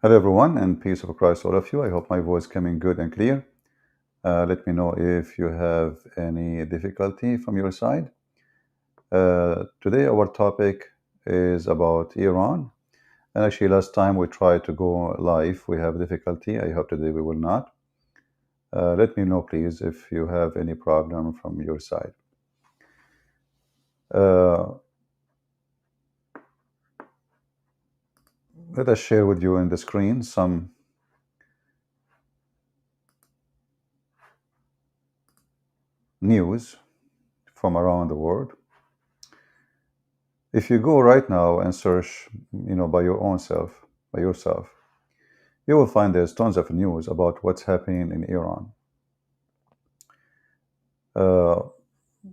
Hello everyone, and peace of Christ all of you. I hope my voice coming good and clear. Let me know if you have any difficulty from your side. Today our topic is about Iran. And actually last time we tried to go live, we have difficulty. I hope today we will not. Let me know please if you have any problem from your side. Uh, Let us share with you in the screen some news from around the world. If you go right now and search, by your own self, by yourself, you will find there's tons of news about what's happening in Iran. Uh,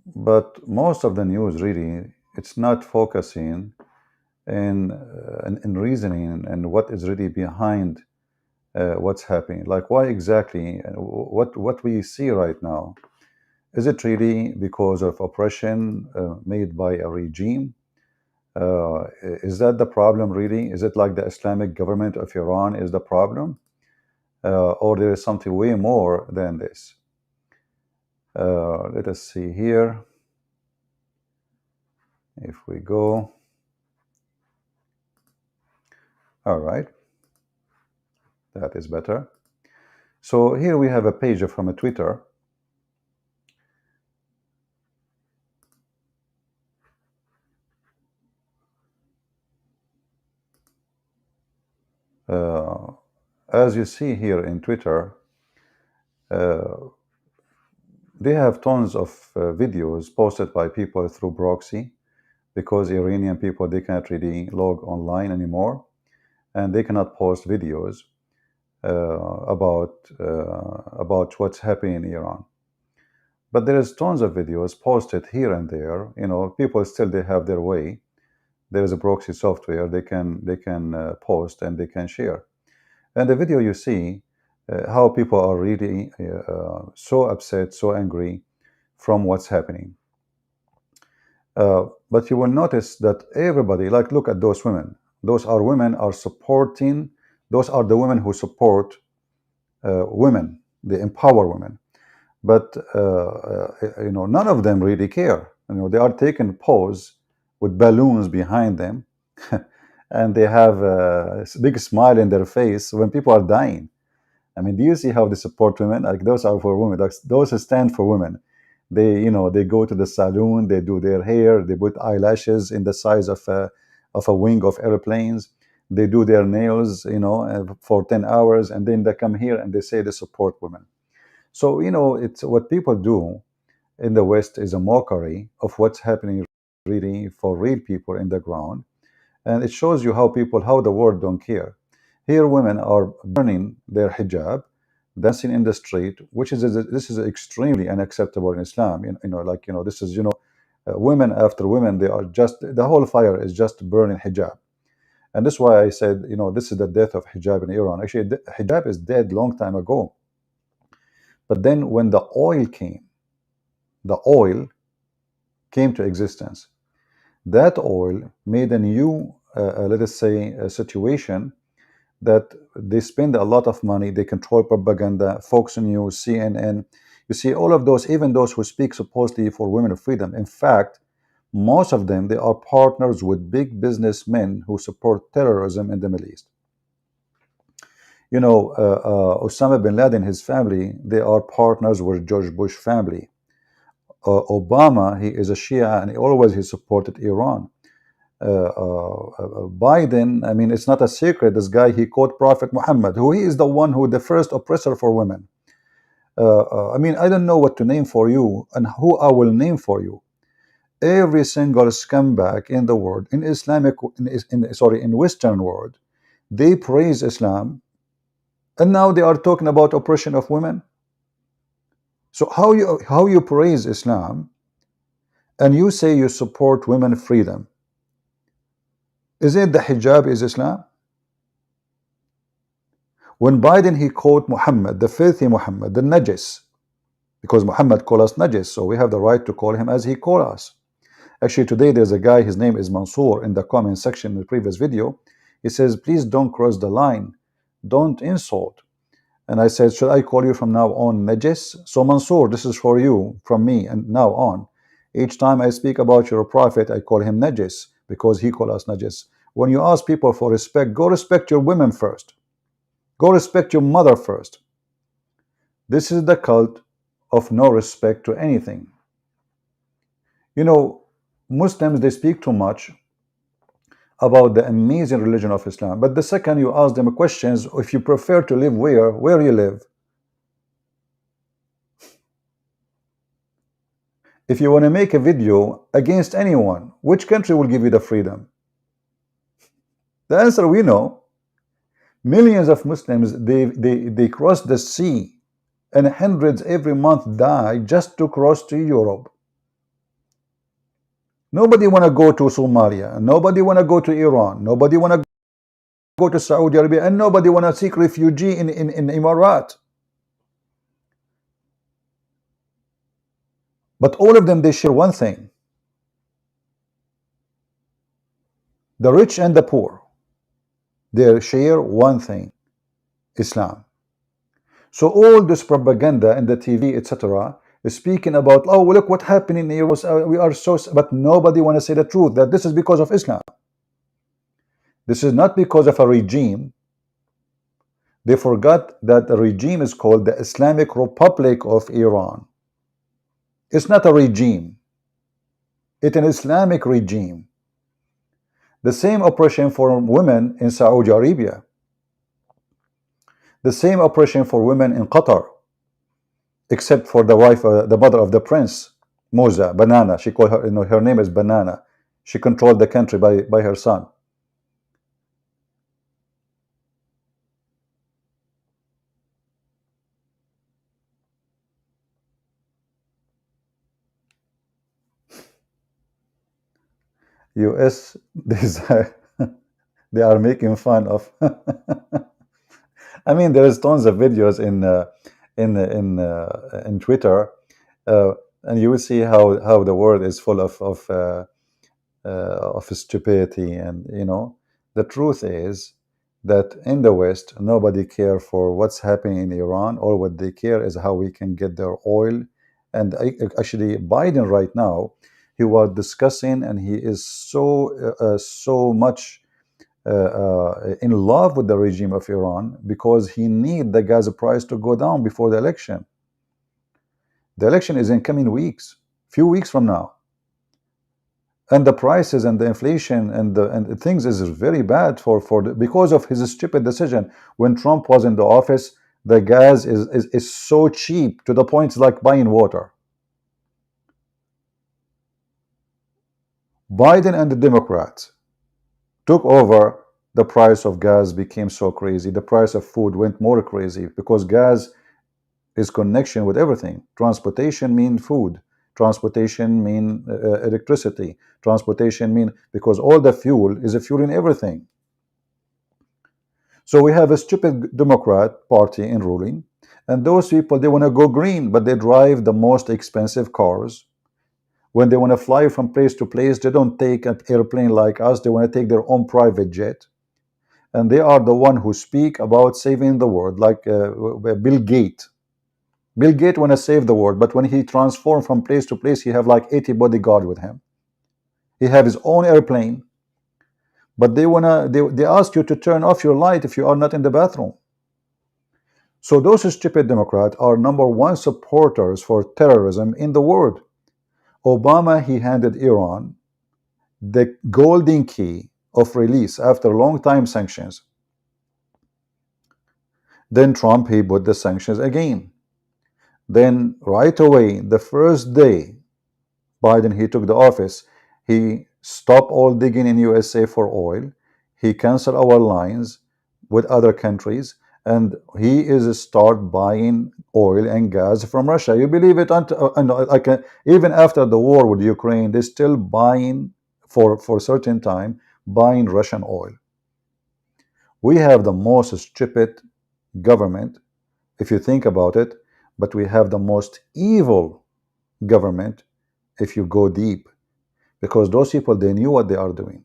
but most of the news really, it's not focusing in reasoning and what is really behind what's happening. Like why exactly, what we see right now, is it really because of oppression made by a regime? Is that the problem really? Is it like the Islamic government of Iran is the problem? Or there is something way more than this? Let us see here. If we go, all right, that is better. So here we have a page from a Twitter. As you see here in Twitter, they have tons of videos posted by people through proxy, because Iranian people, they cannot really log online anymore, and they cannot post videos about what's happening in Iran. But there is tons of videos posted here and there. People still they have their way. There is a proxy software they can post and they can share. And the video you see how people are really so upset, so angry from what's happening. But you will notice that everybody, like, look at those women. Those are women are supporting. Those are the women who support women. They empower women. But none of them really care. They are taking pose with balloons behind them, and they have a big smile in their face when people are dying. I mean, do you see how they support women? Like, those are for women. Like, those who stand for women. They go to the saloon, they do their hair, they put eyelashes in the size of a wing of airplanes. They do their nails, for 10 hours, and then they come here and they say they support women. So, it's what people do in the West is a mockery of what's happening really for real people in the ground. And it shows you how the world don't care. Here, women are burning their hijab, dancing in the street, this is extremely unacceptable in Islam. This is, women after women, they are just, the whole fire is just burning hijab. And that's why I said, this is the death of hijab in Iran. Actually, hijab is dead long time ago. But then when the oil came to existence, that oil made a new, let us say, a situation that they spend a lot of money, they control propaganda, Fox News, CNN. You see, all of those, even those who speak supposedly for women of freedom, in fact, most of them, they are partners with big businessmen who support terrorism in the Middle East. Osama bin Laden, his family, they are partners with George Bush family. Obama, he is a Shia, and he supported Iran. Biden, I mean, it's not a secret. This guy, he quote Prophet Muhammad, who he is the one who the first oppressor for women. I mean, I don't know what to name for you and who I will name for you. Every single scumbag in the world, in Islamic, in Western world, they praise Islam, and now they are talking about oppression of women. So how you praise Islam, and you say you support women freedom? Is it the hijab is Islam? When Biden, he called Muhammad, the filthy Muhammad, the najis, because Muhammad called us najis, so we have the right to call him as he called us. Actually, today there's a guy, his name is Mansour, in the comment section in the previous video. He says, please don't cross the line. don't insult. And I said, should I call you from now on Najis? So Mansour, this is for you from me and now on. Each time I speak about your prophet, I call him Najis because he called us Najis. When you ask people for respect, go respect your women first. Go respect your mother first. This is the cult of no respect to anything. You know, Muslims, they speak too much about the amazing religion of Islam. But the second you ask them questions, if you prefer to live where you live, if you want to make a video against anyone, which country will give you the freedom? The answer we know. Millions of Muslims, they cross the sea, and hundreds every month die just to cross to Europe. Nobody want to go to Somalia. Nobody want to go to Iran. Nobody want to go to Saudi Arabia, and nobody want to seek refugee in Emirat. But all of them, they share one thing. The rich and the poor, they share one thing: Islam. So all this propaganda in the TV, etc., is speaking about, oh, look what happened in Iran. We are so, but nobody want to say the truth that this is because of Islam. This is not because of a regime. They forgot that the regime is called the Islamic Republic of Iran. It's not a regime. It's an Islamic regime. The same oppression for women in Saudi Arabia. The same oppression for women in Qatar, except for the wife, the mother of the prince, Moza, Banana. She called her, her name is Banana. She controlled the country by her son. US, they are making fun of. I mean, there's tons of videos in Twitter, and you will see how the world is full of stupidity. And the truth is that in the West, nobody care for what's happening in Iran. All what they care is how we can get their oil. And actually, Biden right now, he was discussing, and he is so much in love with the regime of Iran because he need the gas price to go down before the election. The election is in coming weeks, few weeks from now, and the prices and the inflation and the things is very bad because of his stupid decision. When Trump was in the office, the gas is so cheap to the point it's like buying water. Biden and the Democrats took over, the price of gas became so crazy. The price of food went more crazy because gas is connection with everything. Transportation mean food. Transportation mean electricity. Transportation mean, because all the fuel is a fuel in everything. So we have a stupid Democrat party in ruling, and those people, they want to go green, but they drive the most expensive cars. When they want to fly from place to place, they don't take an airplane like us. They want to take their own private jet. And they are the one who speak about saving the world, like Bill Gates. Bill Gates want to save the world, but when he transformed from place to place, he have like 80 bodyguard with him. He have his own airplane, but they ask you to turn off your light if you are not in the bathroom. So those stupid Democrats are #1 supporters for terrorism in the world. Obama, he handed Iran the golden key of release after long time sanctions. Then Trump, he put the sanctions again. Then right away, the first day Biden, he took the office, he stopped all digging in USA for oil. He canceled our lines with other countries, and he is start buying oil and gas from Russia. You believe it? Even after the war with Ukraine, they're still buying for a certain time, buying Russian oil. We have the most stupid government, if you think about it, but we have the most evil government if you go deep, because those people, they knew what they are doing.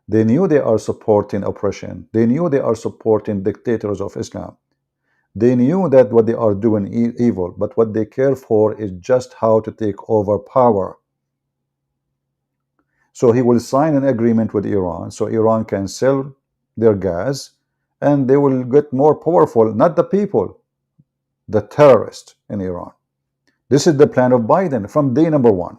They knew they are supporting oppression. They knew they are supporting dictators of Islam. They knew that what they are doing is evil, but what they care for is just how to take over power. So he will sign an agreement with Iran so Iran can sell their gas and they will get more powerful, not the people, the terrorists in Iran. This is the plan of Biden from day number one.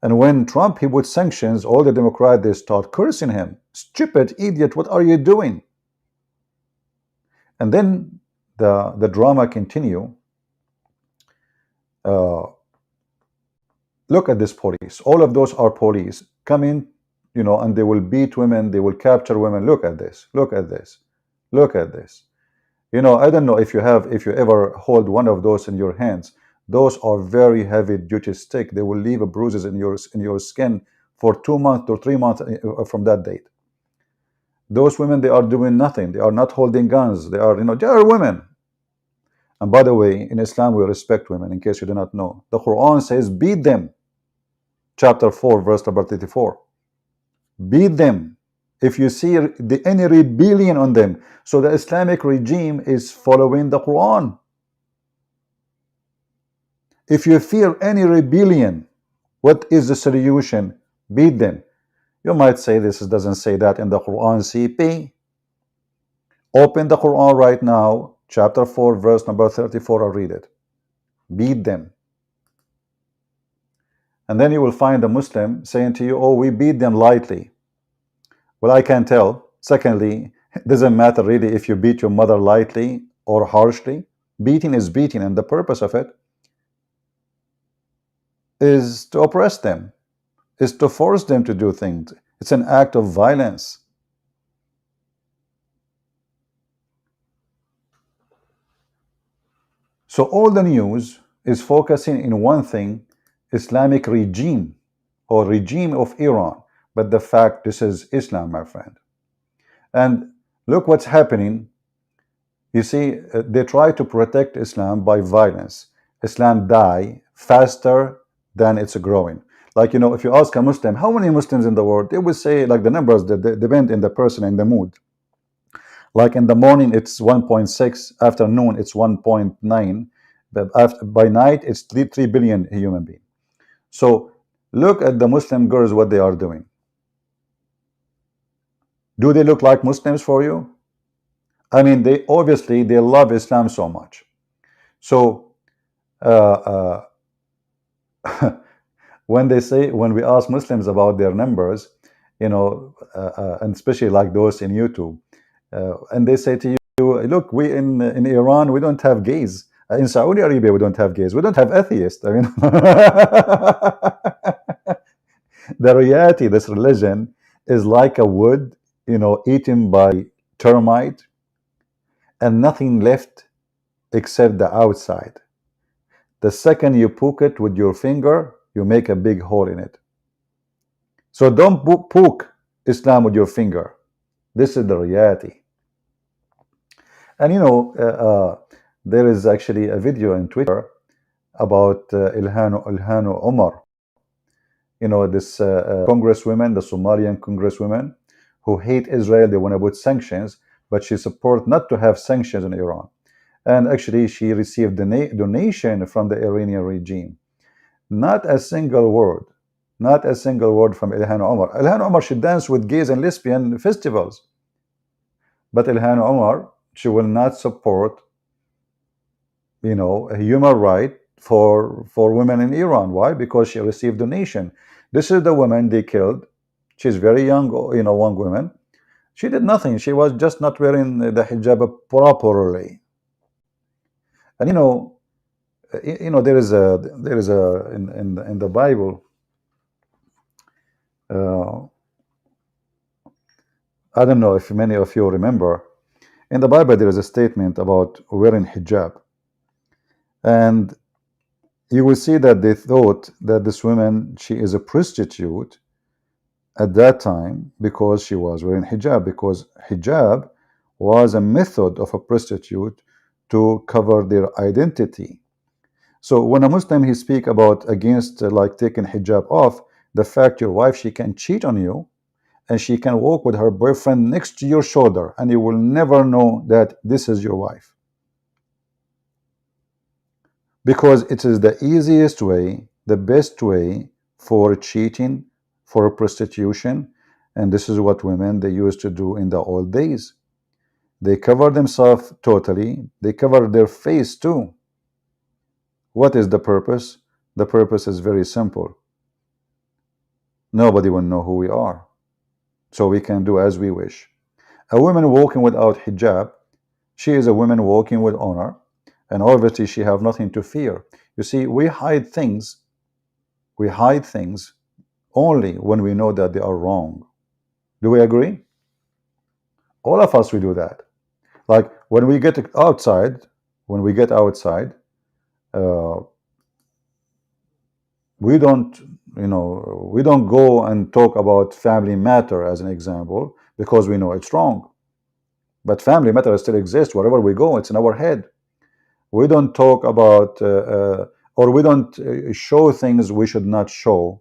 And when Trump, he put sanctions, all the Democrats, they start cursing him. Stupid idiot, what are you doing? And then the drama continue. Look at this police. All of those are police coming, and they will beat women. They will capture women. Look at this. Look at this. Look at this. I don't know if you ever hold one of those in your hands. Those are very heavy duty stick. They will leave bruises in your skin for 2 months or 3 months from that date. Those women, they are doing nothing. They are not holding guns. They are women. And by the way, in Islam, we respect women, in case you do not know. The Quran says, beat them. Chapter 4, verse number 34. Beat them if you see any rebellion on them. So the Islamic regime is following the Quran. If you fear any rebellion, what is the solution? Beat them. You might say this doesn't say that in the Quran. CP. Open the Quran right now, chapter 4, verse number 34, and read it. Beat them. And then you will find a Muslim saying to you, oh, we beat them lightly. Well, I can tell. Secondly, it doesn't matter really if you beat your mother lightly or harshly. Beating is beating, and the purpose of it is to oppress them, is to force them to do things. It's an act of violence. So all the news is focusing in one thing, Islamic regime or regime of Iran. But the fact, this is Islam, my friend. And look what's happening. You see, they try to protect Islam by violence. Islam die faster than it's growing. Like, if you ask a Muslim, how many Muslims in the world? They will say, like, the numbers that depend in the person and the mood. Like in the morning, it's 1.6. Afternoon, it's 1.9. But by night, it's 3 billion human beings. So look at the Muslim girls, what they are doing. Do they look like Muslims for you? I mean, they obviously love Islam so much. So when we ask Muslims about their numbers, and especially like those in YouTube, and they say to you, look, we in Iran, we don't have gays. In Saudi Arabia, we don't have gays. We don't have atheists. I mean, the reality, this religion is like a wood, eaten by termite, and nothing left except the outside. The second you poke it with your finger, you make a big hole in it. So don't poke Islam with your finger. This is the reality. And there is actually a video in Twitter about Ilhan Omar. This congresswoman, the Somalian congresswoman, who hate Israel. They want to put sanctions, but she supports not to have sanctions in Iran. And actually, she received a donation from the Iranian regime. Not a single word from Ilhan Omar. Ilhan Omar, she danced with gays and lesbian festivals. But Ilhan Omar, she will not support, a human right for women in Iran. Why? Because she received donation. This is the woman they killed. She's very young, one woman. She did nothing. She was just not wearing the hijab properly. And there is a in the Bible. I don't know if many of you remember. In the Bible, there is a statement about wearing hijab, and you will see that they thought that this woman, she is a prostitute at that time because she was wearing hijab, because hijab was a method of a prostitute to cover their identity. So when a Muslim, he speak about against like taking hijab off, the fact your wife, she can cheat on you, and she can walk with her boyfriend next to your shoulder, and you will never know that this is your wife, because it is the easiest way, the best way for cheating, for prostitution. And this is what women they used to do in the old days. They cover themselves totally, they cover their face too. What is the purpose? The purpose is very simple. Nobody will know who we are, so we can do as we wish. A woman walking without hijab, she is a woman walking with honor, and obviously she have nothing to fear. You see, we hide things only when we know that they are wrong. Do we agree? All of us, we do that. Like when we get outside, when we get outside, uh, we don't, we don't go and talk about family matter as an example, because we know it's wrong. But family matter still exists wherever we go. It's in our head. We don't talk about or we don't show things we should not show.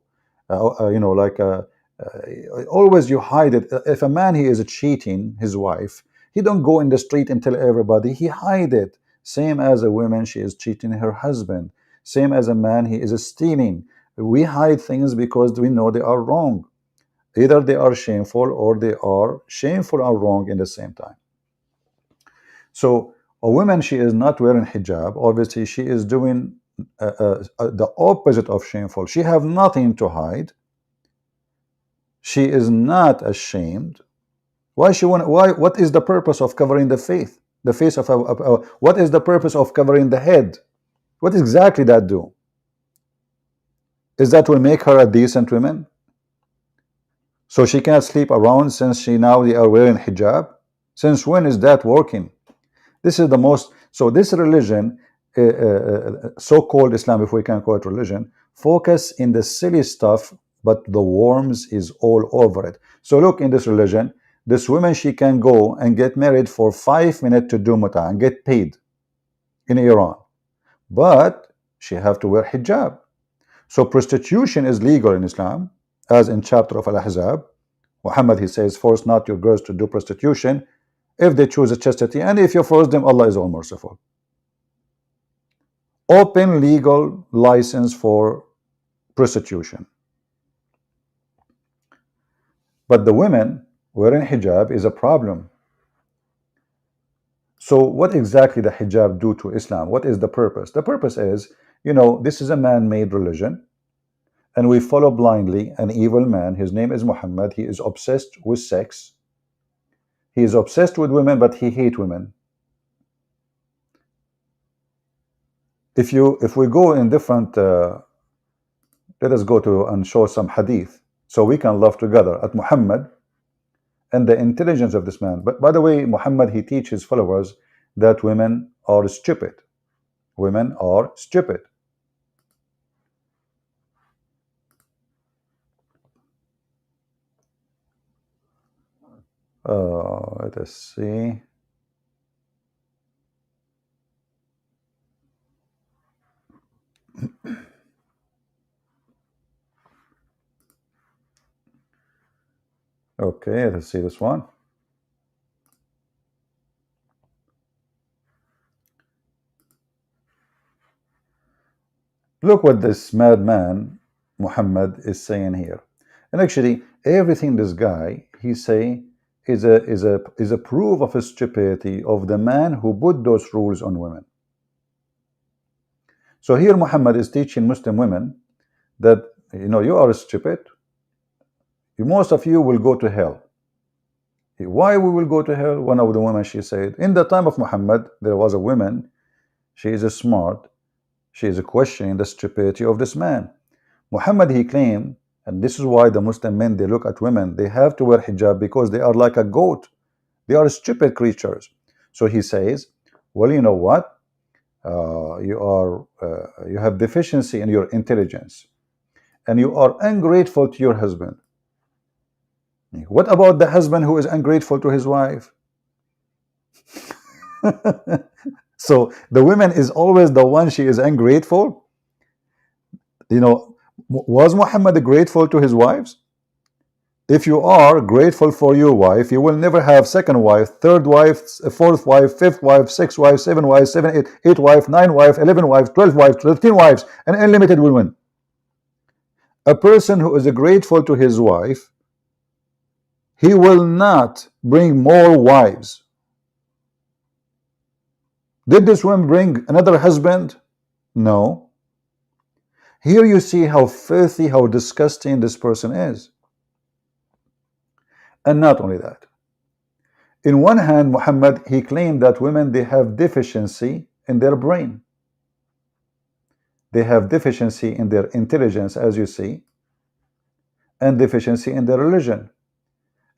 Always you hide it. If a man he is cheating his wife, he don't go in the street and tell everybody. He hide it. Same as a woman, she is cheating her husband. Same as a man, he is stealing. We hide things because we know they are wrong. Either they are shameful or they are shameful or wrong in the same time. So a woman, she is not wearing hijab. Obviously, she is doing the opposite of shameful. She have nothing to hide. She is not ashamed. Why she want? Why? What is the purpose of covering the face? The face of what is the purpose of covering the head? What exactly that do? Is that will make her a decent woman? So she cannot sleep around since she now they are wearing hijab? Since when is that working? This is the most, so this religion, so-called Islam, if we can call it religion, focus in the silly stuff, but the worms is all over it. So look, in this religion, this woman, she can go and get married for 5 minutes to do muta and get paid in Iran, but she have to wear hijab. So prostitution is legal in Islam, as in chapter of Al-Ahzab. Muhammad, he says, force not your girls to do prostitution if they choose a chastity, and if you force them, Allah is all merciful. Open legal license for prostitution. But the women wearing hijab is a problem. So what exactly the hijab do to Islam? What is the purpose? The purpose is, this is a man-made religion, and we follow blindly an evil man. His name is Muhammad. He is obsessed with sex. He is obsessed with women, but he hates women. If we go in different, let us go to and show some hadith so we can love together at Muhammad and the intelligence of this man. But by the way, Muhammad, he teaches his followers that women are stupid. Women are stupid. Let us see. Okay, let's see this one. Look what this madman Muhammad is saying here. And actually, everything this guy he say is a proof of his stupidity of the man who put those rules on women. So here Muhammad is teaching Muslim women that you are stupid. Most of you will go to hell. Why we will go to hell? One of the women, she said, in the time of Muhammad, there was a woman. She is smart. She is questioning the stupidity of this man. Muhammad, he claimed, and this is why the Muslim men, they look at women, they have to wear hijab because they are like a goat. They are stupid creatures. So he says, well, you know what? You have deficiency in your intelligence, and you are ungrateful to your husband. What about the husband who is ungrateful to his wife? So the woman is always the one, she is ungrateful. Was Muhammad grateful to his wives? If you are grateful for your wife, you will never have second wife, third wife, fourth wife, fifth wife, sixth wife, seven wives, eight wife, nine wife, 11 wives, 12 wives, 13 wives, and unlimited women. A person who is grateful to his wife, he will not bring more wives. Did this woman bring another husband? No. Here you see how filthy, how disgusting this person is. And not only that. In one hand, Muhammad, he claimed that women, they have deficiency in their brain. They have deficiency in their intelligence, as you see, and deficiency in their religion.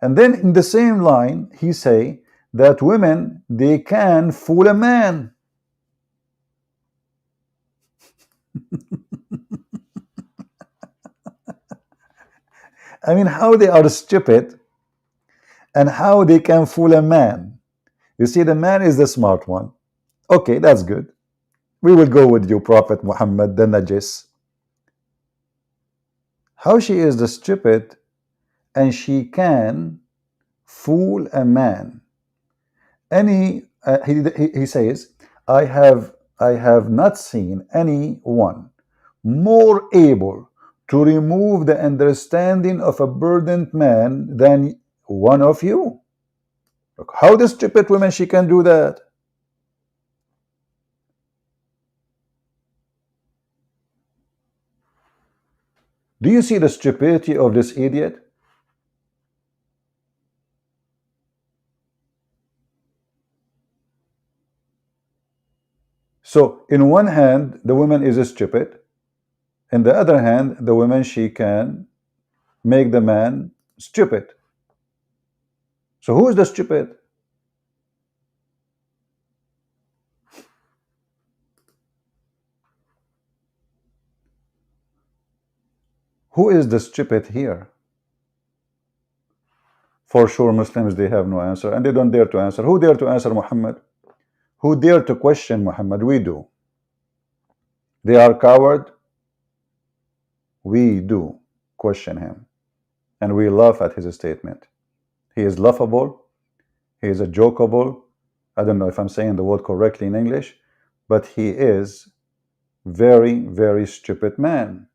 And then in the same line, he say that women, they can fool a man. I mean, how they are stupid and how they can fool a man. You see, the man is the smart one. Okay, that's good. We will go with you, Prophet Muhammad, the Najis. How she is the stupid and she can fool a man. He says, I have not seen anyone more able to remove the understanding of a burdened man than one of you. Look, how the stupid woman she can do that? Do you see the stupidity of this idiot? So in one hand, the woman is stupid. In the other hand, the woman, she can make the man stupid. So who is the stupid? Who is the stupid here? For sure, Muslims, they have no answer, and they don't dare to answer. Who dare to answer Muhammad? Who dare to question Muhammad? We do. They are coward. We do question him, and we laugh at his statement. He is laughable. He is a jokeable. I don't know if I'm saying the word correctly in English, but he is very, very stupid man.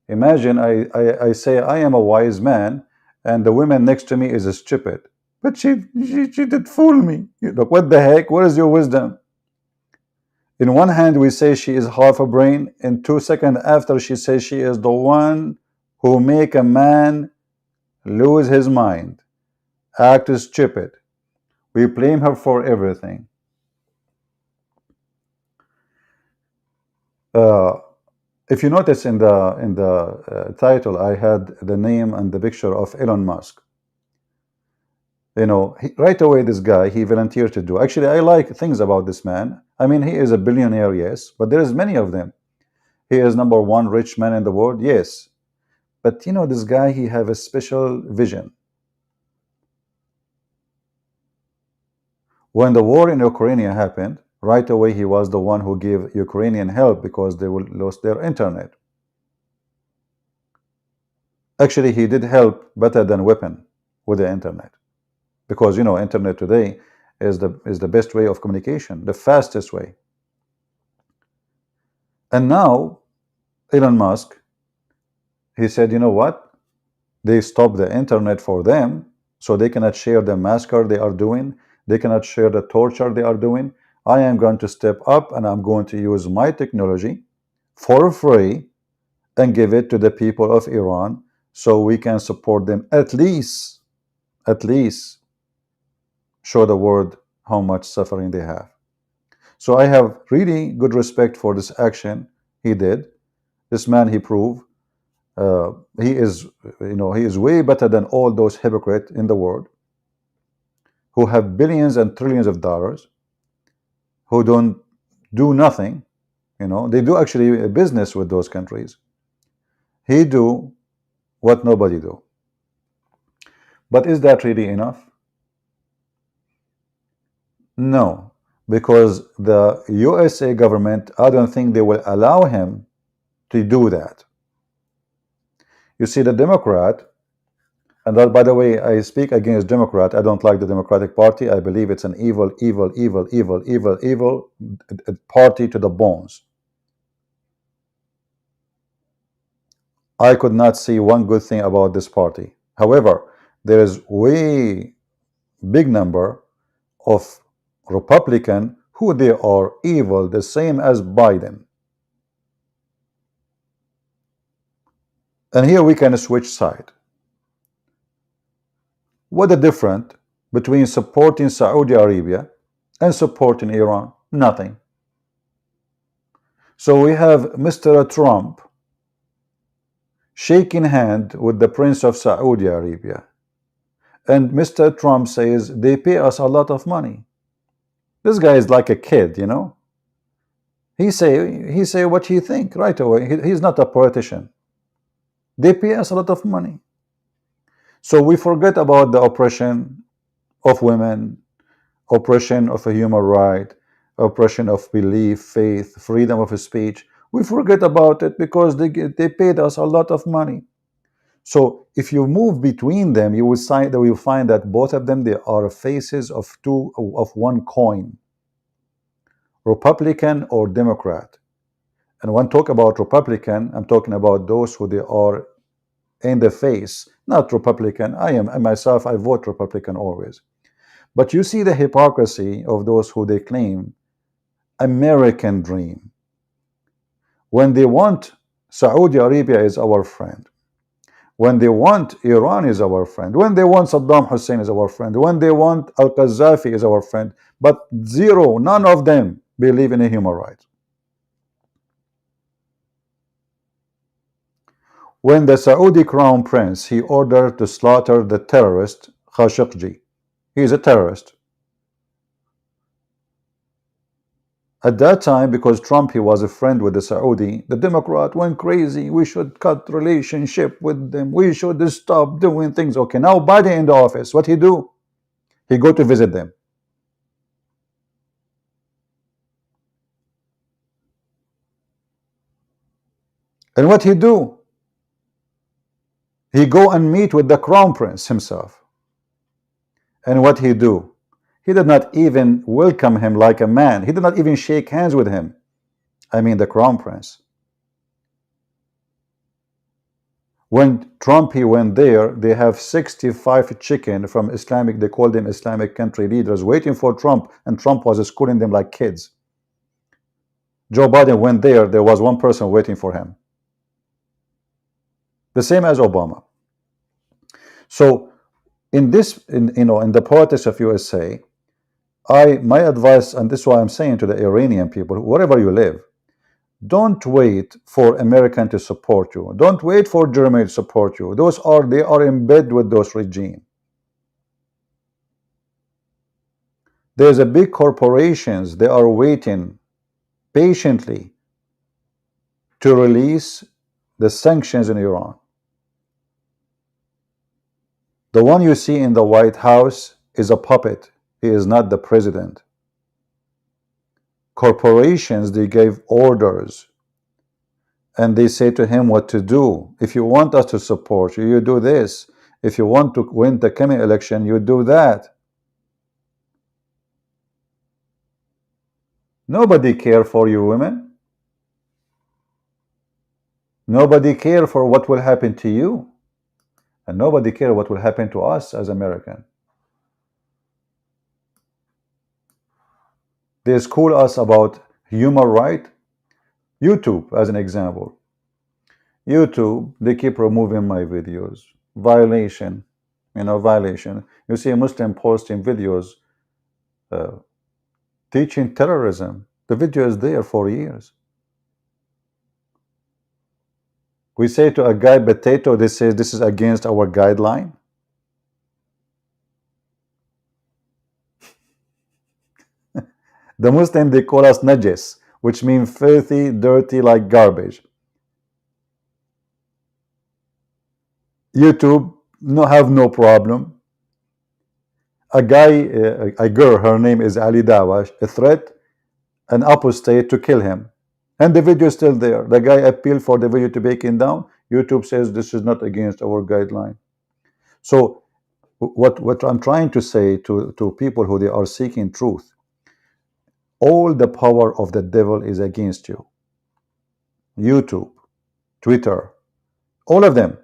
Imagine I say I am a wise man, and the woman next to me is a stupid. But she did fool me. Look, what the heck? Where is your wisdom? In one hand, we say she is half a brain. In 2 seconds after, she says she is the one who make a man lose his mind, act stupid. We blame her for everything. If you notice in the title, I had the name and the picture of Elon Musk. You know, right away, this guy, he volunteered to do. Actually, I like things about this man. I mean, he is a billionaire, yes, but there is many of them. He is #1 rich man in the world, yes. But you know, this guy, he have a special vision. When the war in Ukraine happened, right away, he was the one who gave Ukrainian help because they lost their internet. Actually, he did help better than weapon with the internet. Because you know, internet today is the best way of communication, the fastest way. And now Elon Musk, he said, you know what? They stopped the internet for them, so they cannot share the massacre they are doing. They cannot share the torture they are doing. I am going to step up and I'm going to use my technology for free and give it to the people of Iran so we can support them, at least show the world how much suffering they have. So I have really good respect for this action he did. This man, he proved he is, you know, he is way better than all those hypocrites in the world who have billions and trillions of dollars, who don't do nothing. You know, they do actually a business with those countries. He do what nobody do. But is that really enough? No, because the USA government, I don't think they will allow him to do that. You see, the Democrat, And that, by the way, I speak against Democrat. I don't like the Democratic Party. I believe it's an evil, evil, evil, evil, evil, evil party to the bones. I could not see one good thing about this party. However, there is way big number of Republican who they are evil, the same as Biden. And here we can switch side. What the difference between supporting Saudi Arabia and supporting Iran? Nothing. So we have Mr. Trump shaking hand with the Prince of Saudi Arabia. And Mr. Trump says they pay us a lot of money. This guy is like a kid, you know. He say what he think right away. He's not a politician. They pay us a lot of money. So we forget about the oppression of women, oppression of a human right, oppression of belief, faith, freedom of speech. We forget about it because they paid us a lot of money. So if you move between them, you will find that both of them, they are faces of one coin, Republican or Democrat. And when I talk about Republican, I'm talking about those who they are in the face, not Republican. I myself, I vote Republican always. But you see the hypocrisy of those who they claim American dream. When they want Saudi Arabia is our friend. When they want Iran is our friend. When they want Saddam Hussein is our friend. When they want Al-Qaddafi is our friend. But zero, none of them believe in a human right. When the Saudi crown prince, he ordered to slaughter the terrorist Khashoggi. He is a terrorist. At that time, because Trump, he was a friend with the Saudi, the Democrat went crazy. We should cut relationship with them. We should stop doing things. Okay, now Biden in the office, what he do? He go to visit them. And what he do? He go and meet with the crown prince himself. And what he do? He did not even welcome him like a man. He did not even shake hands with him. I mean the crown prince. When Trump he went there, they have 65 chicken from Islamic, they call them Islamic country leaders, waiting for Trump, and Trump was schooling them like kids. Joe Biden went there, there was one person waiting for him. The same as Obama. So in this, in the politics of USA, my advice, and this is why I'm saying to the Iranian people, wherever you live, don't wait for American to support you. Don't wait for Germany to support you. They are in bed with those regimes. There's a big corporations, they are waiting patiently to release the sanctions in Iran. The one you see in the White House is a puppet. He is not the president. Corporations, they gave orders and they say to him what to do. If you want us to support you, you do this. If you want to win the coming election, you do that. Nobody care for you women. Nobody care for what will happen to you. And nobody care what will happen to us as Americans. They school us about human right. YouTube, as an example. YouTube, they keep removing my videos. Violation, violation. You see a Muslim posting videos teaching terrorism. The video is there for years. We say to a guy potato, they say this is against our guideline. The Muslim, they call us najis, which means filthy, dirty, like garbage. YouTube have no problem. A girl, her name is Ali Dawa, a threat an apostate to kill him, and the video is still there. The guy appealed for the video to be taken down. YouTube says this is not against our guideline. So what I'm trying to say to people who they are seeking truth, all the power of the devil is against you. YouTube, Twitter, all of them.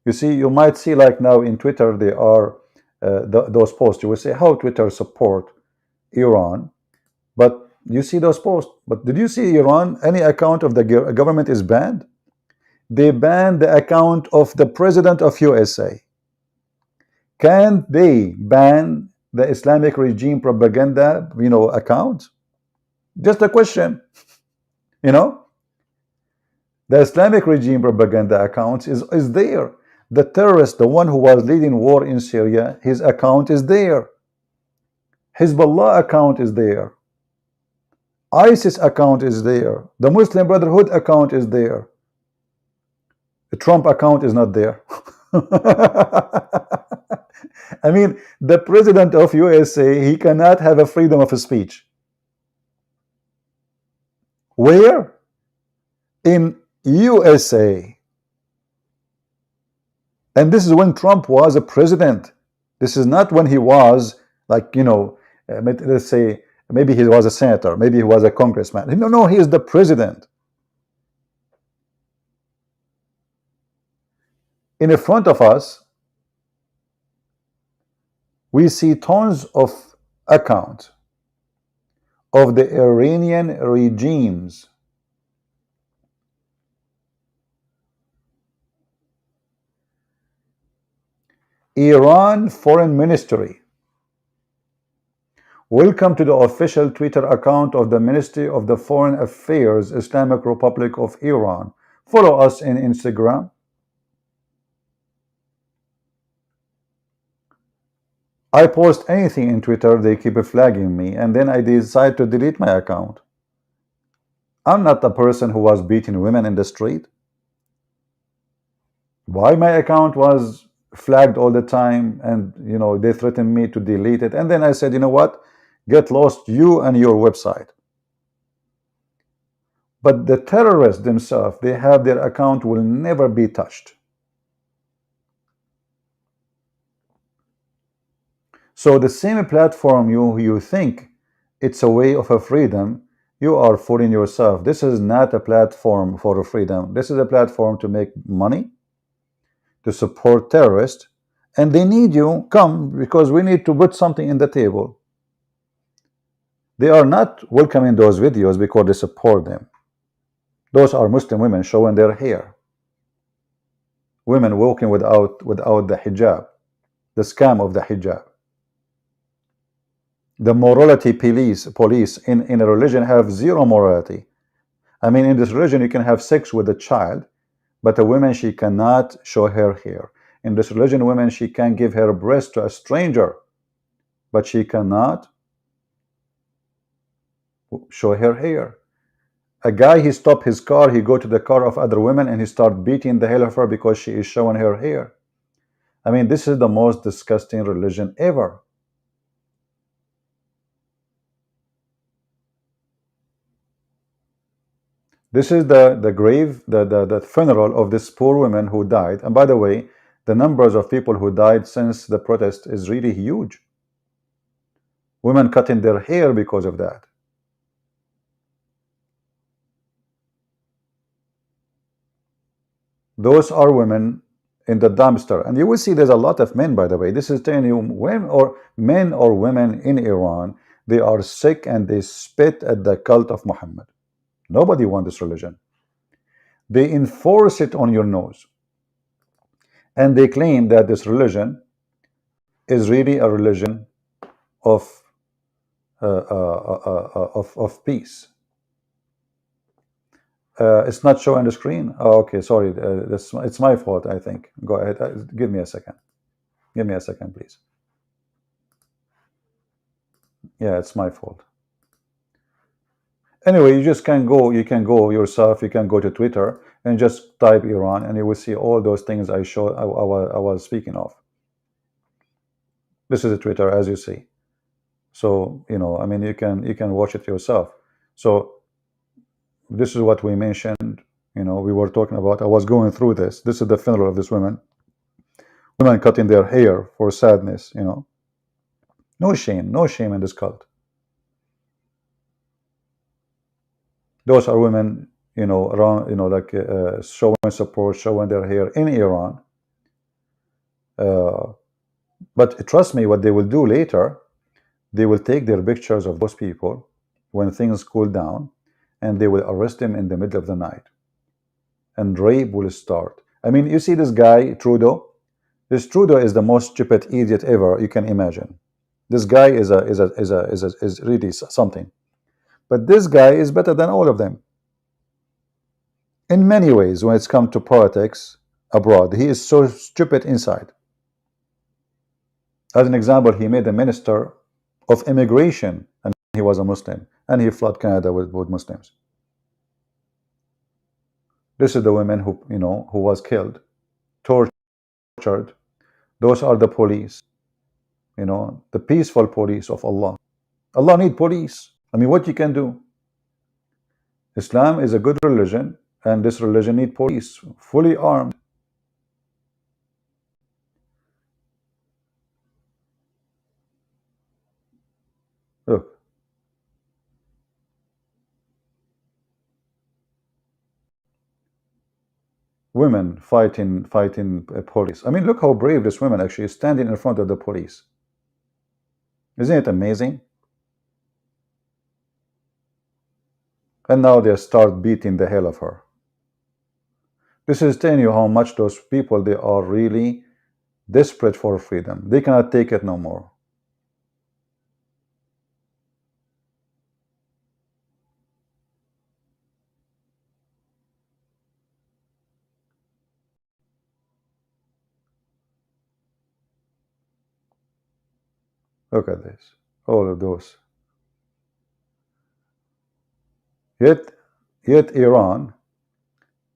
You see, you might see like now in Twitter, they are those posts. You will say how Twitter support Iran, but you see those posts. But did you see Iran? Any account of the government is banned. They banned the account of the president of USA. Can they ban the Islamic regime propaganda, account? Just a question. You know, the Islamic regime propaganda accounts is there. The terrorist, the one who was leading war in Syria, his account is there. Hezbollah account is there. ISIS account is there. The Muslim Brotherhood account is there. The Trump account is not there. I mean, the president of USA, he cannot have a freedom of speech. Where? In USA. And this is when Trump was a president. This is not when he was like, let's say, maybe he was a senator, maybe he was a congressman. No, he is the president. In front of us, we see tons of accounts of the Iranian regimes. Iran Foreign Ministry. Welcome to the official Twitter account of the Ministry of the Foreign Affairs, Islamic Republic of Iran. Follow us in Instagram. I post anything in Twitter, they keep flagging me, and then I decide to delete my account. I'm not the person who was beating women in the street. Why my account was flagged all the time, and they threatened me to delete it, and then I said, you know what, get lost, you and your website. But the terrorists themselves, they have their account will never be touched. So the same platform you think it's a way of a freedom, you are fooling yourself. This is not a platform for a freedom. This is a platform to make money, to support terrorists, and they need you. Come, because we need to put something in the table. They are not welcoming those videos because they support them. Those are Muslim women showing their hair, women walking without the hijab, the scam of the hijab. The morality police in a religion have zero morality. I mean, in this religion you can have sex with a child, but a woman, she cannot show her hair. In this religion, woman, she can give her breast to a stranger, but she cannot show her hair. A guy, he stopped his car, he go to the car of other women and he start beating the hell of her because she is showing her hair. I mean, this is the most disgusting religion ever. This is the grave, the funeral of this poor woman who died. And by the way, the numbers of people who died since the protest is really huge. Women cutting their hair because of that. Those are women in the dumpster. And you will see there's a lot of men, by the way. This is telling you, men or women in Iran, they are sick and they spit at the cult of Muhammad. Nobody wants this religion. They enforce it on your nose. And they claim that this religion is really a religion of peace. It's not showing the screen. Oh, okay, sorry. It's my fault, I think. Go ahead. Give me a second. Give me a second, please. Yeah, it's my fault. Anyway, you can go yourself. You can go to Twitter and just type Iran, and you will see all those things I was speaking of. This is a Twitter, as you see. So I mean, you can watch it yourself. So this is what we mentioned. We were talking about. I was going through this. This is the funeral of this woman. Women cutting their hair for sadness, No shame, no shame in this cult. Those are women, around, like showing support, showing their hair in Iran. Uh, but trust me, what they will do later, they will take their pictures of those people when things cool down, and they will arrest them in the middle of the night, and rape will start. I mean, you see this guy Trudeau. This Trudeau is the most stupid idiot ever you can imagine. This guy is really something. But this guy is better than all of them in many ways when it's come to politics abroad. He is so stupid inside. As an example, he made a minister of immigration, and he was a Muslim, and he flooded Canada with Muslims. This is the women who was killed, tortured. Those are the police, the peaceful police of Allah. Allah need police. I mean, what you can do? Islam is a good religion, and this religion need police, fully armed. Look. Women fighting police. I mean, look how brave this woman actually is, standing in front of the police. Isn't it amazing? And now they start beating the hell of her. This is telling you how much those people, they are really desperate for freedom. They cannot take it no more. Look at this. All of those. Yet Iran,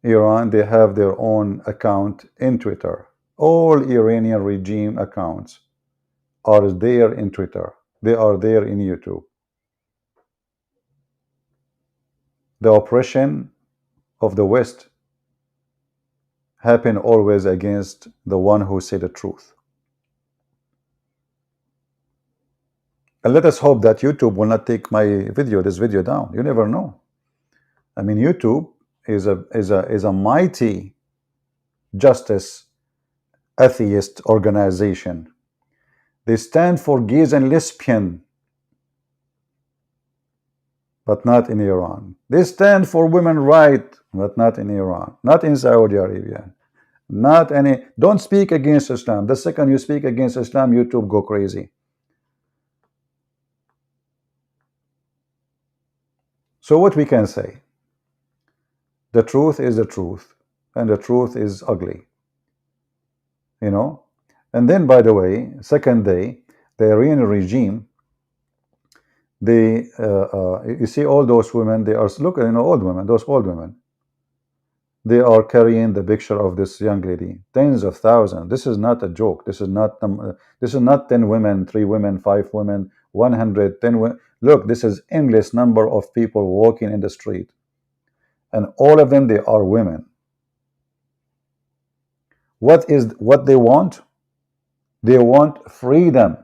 they have their own account in Twitter. All Iranian regime accounts are there in Twitter. They are there in YouTube. The oppression of the West happen always against the one who say the truth. And let us hope that YouTube will not take this video down. You never know. I mean, YouTube is a mighty justice atheist organization. They stand for gays and lesbian, but not in Iran. They stand for women rights, but not in Iran, not in Saudi Arabia. Not any. Don't speak against Islam. The second you speak against Islam, YouTube go crazy. So what we can say? The truth is the truth, and the truth is ugly. And then, by the way, second day, the Iranian regime, they, you see all those women, they are, look, old women, those old women. They are carrying the picture of this young lady, tens of thousands. This is not a joke. This is not 10 women, 3 women, 5 women, 100, 10 women. Look, this is endless number of people walking in the street, and all of them, they are women. What they want? They want freedom.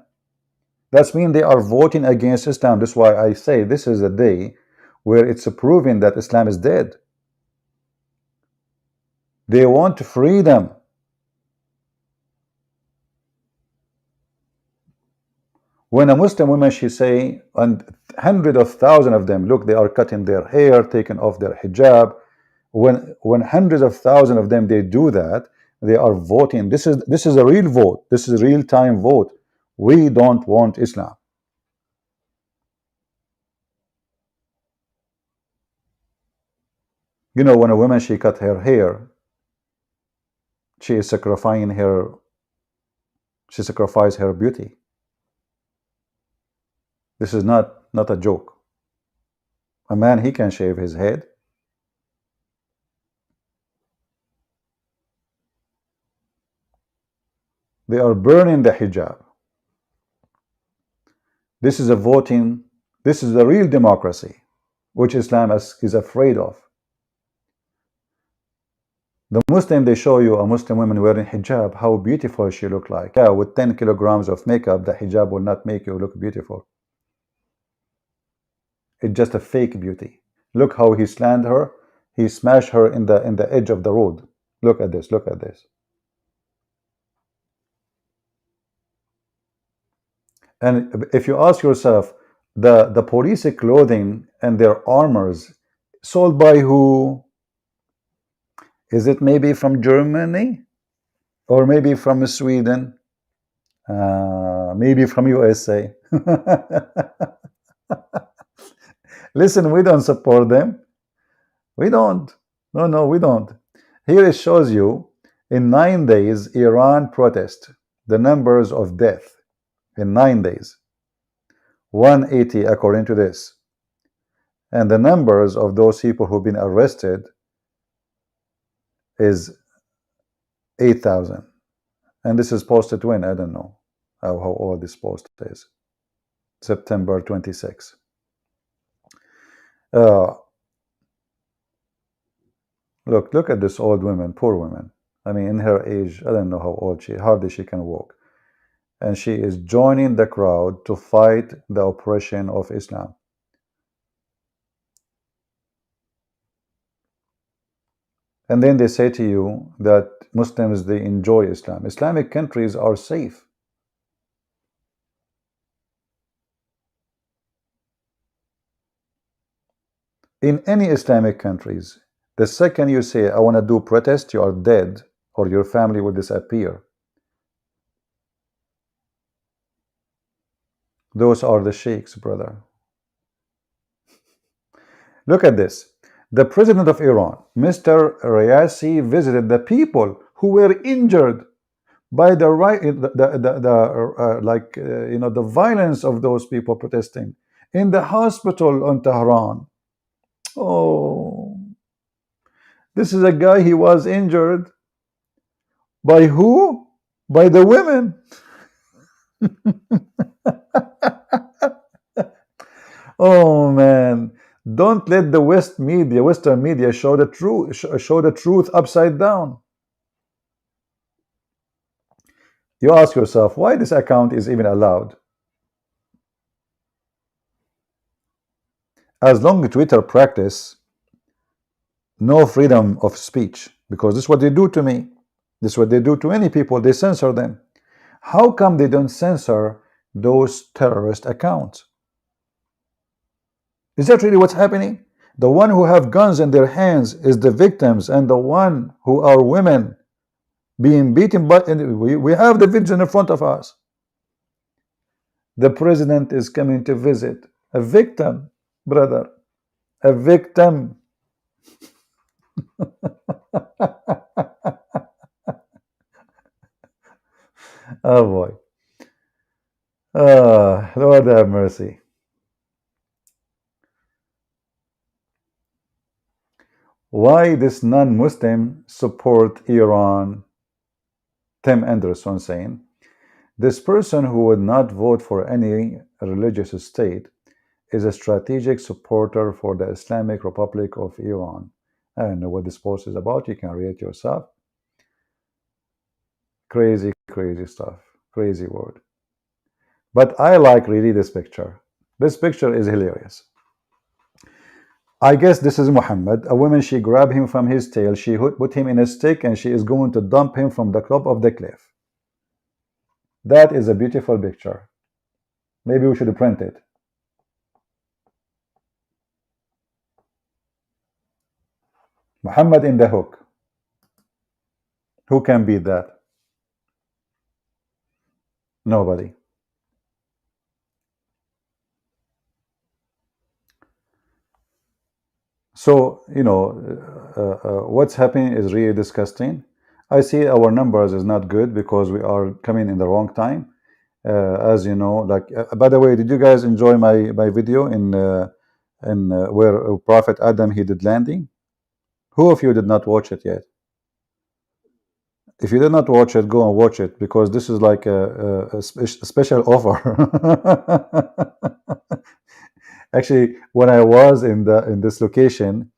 That means they are voting against Islam. That's why I say this is a day where it's proven that Islam is dead. They want freedom. When a Muslim woman, she say, and hundreds of thousands of them, look, they are cutting their hair, taking off their hijab. When hundreds of thousands of them, they do that, they are voting. This is a real vote. This is a real-time vote. We don't want Islam. When a woman, she cut her hair, she is sacrificing her beauty. This is not a joke. A man, he can shave his head. They are burning the hijab. This is a voting. This is the real democracy, which Islam is afraid of. The Muslim, they show you a Muslim woman wearing hijab, how beautiful she look like. Yeah, with 10 kilograms of makeup, the hijab will not make you look beautiful. It's just a fake beauty. Look how he slammed her. He smashed her in the edge of the road. Look at this. Look at this. And if you ask yourself, the police clothing and their armors sold by who? Is it maybe from Germany? Or maybe from Sweden? Maybe from USA? Listen, we don't support them. We don't. No, no, we don't. Here it shows you, in 9 days, Iran protest, the numbers of death in 9 days. 180 according to this. And the numbers of those people who've been arrested is 8,000. And this is posted when? I don't know how old this post is. September 26. Look at this old woman, poor woman. I mean, in her age, I don't know how old she is, hardly she can walk. And she is joining the crowd to fight the oppression of Islam. And then they say to you that Muslims, they enjoy Islam. Islamic countries are safe. In any Islamic countries, the second you say, I want to do protest, you are dead or your family will disappear. Those are the sheikhs, brother. Look at this. The president of Iran, Mr. Rayasi, visited the people who were injured by the the violence of those people protesting in the hospital in Tehran. Oh, this is a guy, he was injured by who? By the women. Oh man, don't let the Western media show the truth upside down. You ask yourself why this account is even allowed. As long as Twitter practice no freedom of speech, because this is what they do to me. This is what they do to any people. They censor them. How come they don't censor those terrorist accounts? Is that really what's happening? The one who have guns in their hands is the victims, and the one who are women being beaten by, and we have the videos in front of us. The president is coming to visit a victim, brother, a victim. Oh boy. Lord have mercy. Why this non-Muslim support Iran? Tim Anderson saying, this person who would not vote for any religious state is a strategic supporter for the Islamic Republic of Iran. I don't know what this post is about. You can read it yourself. Crazy, crazy stuff. Crazy word. But I like really this picture. This picture is hilarious. I guess this is Muhammad. A woman, she grabbed him from his tail. She put him in a stick and she is going to dump him from the top of the cliff. That is a beautiful picture. Maybe we should print it. Muhammad in the hook. Who can beat that? Nobody. So, you know, what's happening is really disgusting. I see our numbers is not good because we are coming in the wrong time. As you know, like, by the way, did you guys enjoy my video in where Prophet Adam, he did landing? Who of you did not watch it yet? If you did not watch it, go and watch it, because this is like a special offer. Actually, when I was in this location,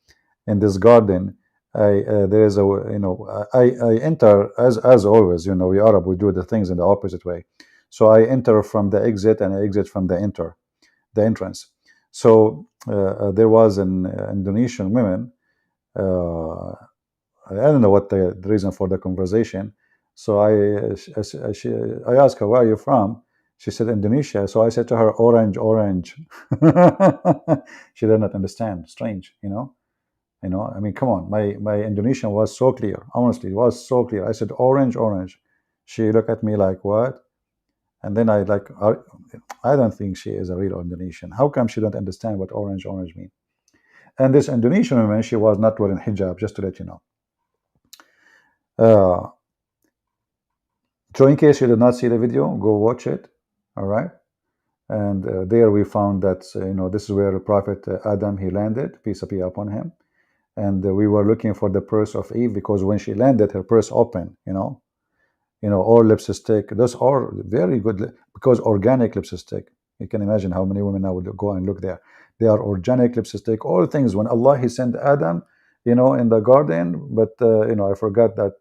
in this garden, there is a, I enter, as always, we Arab, we do the things in the opposite way. So I enter from the exit and I exit from the entrance. So there was an Indonesian woman. I don't know what the reason for the conversation. So I asked her, where are you from? She said, Indonesia. So I said to her, orange, orange. She did not understand. Strange, I mean, come on. My Indonesian was so clear. Honestly, it was so clear. I said, orange, orange. She looked at me like, what? And then I don't think she is a real Indonesian. How come she don't understand what orange, orange mean? And this Indonesian woman, she was not wearing hijab, just to let you know. So in case you did not see the video, go watch it. All right. And there we found that, this is where Prophet Adam, he landed, peace be upon him. And we were looking for the purse of Eve, because when she landed, her purse opened, or lipstick. Those are very good, because organic lipstick. You can imagine how many women now would go and look there. They are organic lipstick, all things. When Allah, he sent Adam, in the garden, but, I forgot that,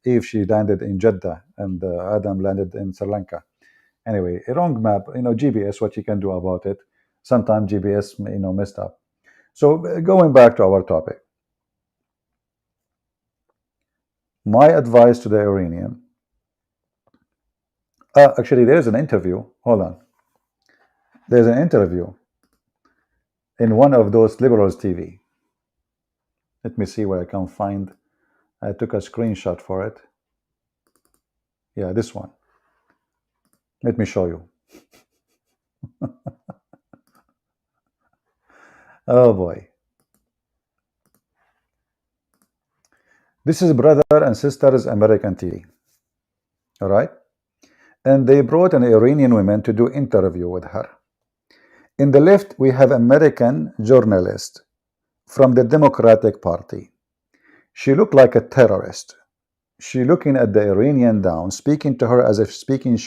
Eve, she landed in Jeddah, and Adam landed in Sri Lanka. Anyway, a wrong map, GPS, what you can do about it. Sometimes GPS, messed up. So going back to our topic, my advice to the Iranian, actually, there's an interview. Hold on. There's an interview in one of those liberals TV. Let me see where I can find. I took a screenshot for it. Yeah, this one. Let me show you. Oh boy. This is Brother and Sisters American TV. All right. And they brought an Iranian woman to do interview with her. In the left, we have American journalist from the Democratic Party. She looked like a terrorist. She looking at the Iranian down, speaking to her as if speaking,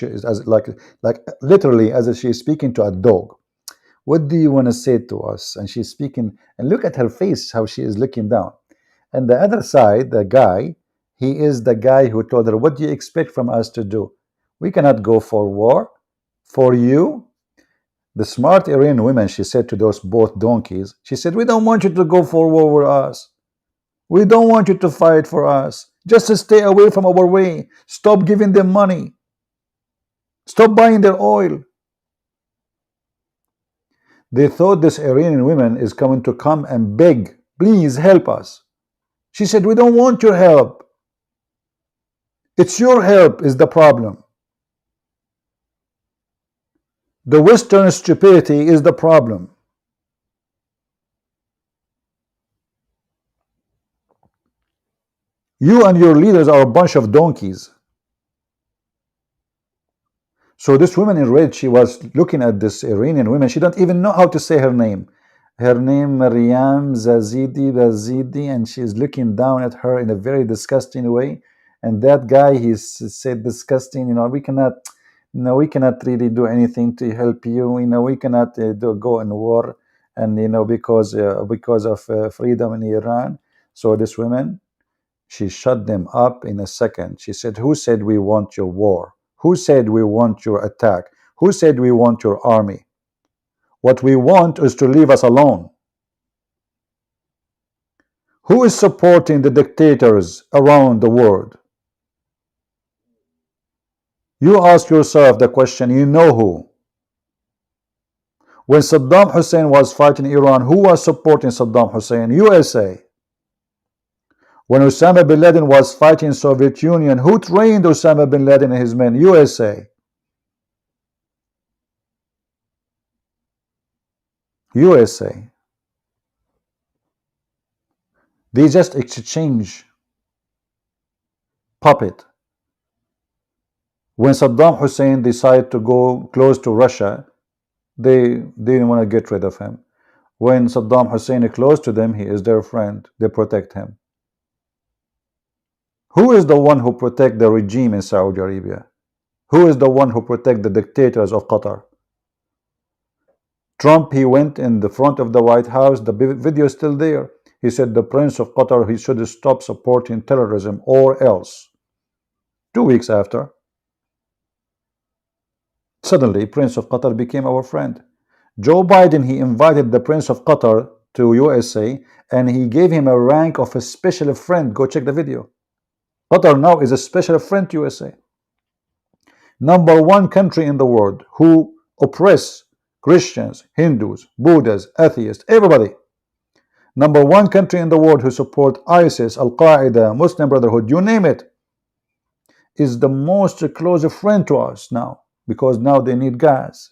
like literally as if she's speaking to a dog. What do you want to say to us? And she's speaking, and look at her face, how she is looking down. And the other side, the guy, he is the guy who told her, what do you expect from us to do? We cannot go for war for you. The smart Iranian women, she said to those both donkeys, she said, we don't want you to go for war with us. We don't want you to fight for us. Just to stay away from our way. Stop giving them money. Stop buying their oil. They thought this Iranian woman is coming to come and beg, please help us. She said, we don't want your help. It's your help is the problem. The Western stupidity is the problem. You and your leaders are a bunch of donkeys. So this woman in red, she was looking at this Iranian woman. She don't even know how to say her name. Her name, Maryam Bazidi, and she's looking down at her in a very disgusting way. And that guy, he said disgusting, we cannot really do anything to help you. We cannot go in war, and because of freedom in Iran. So this woman, she shut them up in a second. She said, who said we want your war? Who said we want your attack? Who said we want your army? What we want is to leave us alone. Who is supporting the dictators around the world? You ask yourself the question, you know who. When Saddam Hussein was fighting Iran, who was supporting Saddam Hussein? USA. When Osama bin Laden was fighting Soviet Union, who trained Osama bin Laden and his men? USA. USA. They just exchange puppet. When Saddam Hussein decided to go close to Russia, they didn't want to get rid of him. When Saddam Hussein is close to them, he is their friend. They protect him. Who is the one who protect the regime in Saudi Arabia? Who is the one who protect the dictators of Qatar? Trump, he went in the front of the White House. The video is still there. He said the Prince of Qatar, he should stop supporting terrorism or else. 2 weeks after, suddenly Prince of Qatar became our friend. Joe Biden, he invited the Prince of Qatar to USA and he gave him a rank of a special friend. Go check the video. Qatar now is a special friend to USA. Number one country in the world who oppress Christians, Hindus, Buddhists, atheists, everybody. Number one country in the world who support ISIS, Al-Qaeda, Muslim Brotherhood, you name it, is the most close friend to us now, because now they need gas.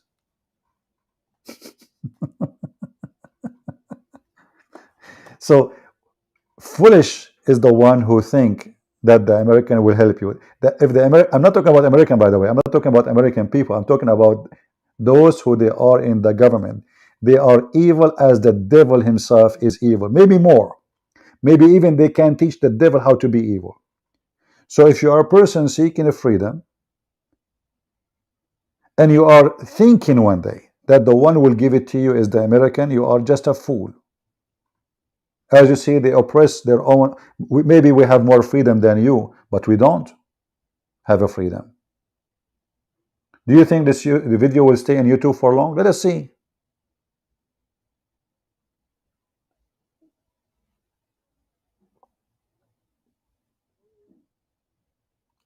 So foolish is the one who think that the American will help you. I'm not talking about American, by the way. I'm not talking about American people. I'm talking about those who they are in the government. They are evil as the devil himself is evil. Maybe more. Maybe even they can teach the devil how to be evil. So if you are a person seeking a freedom and you are thinking one day that the one who will give it to you is the American, you are just a fool. As you see, they oppress their own. Maybe we have more freedom than you, but we don't have a freedom. Do you think the video will stay on YouTube for long? Let us see.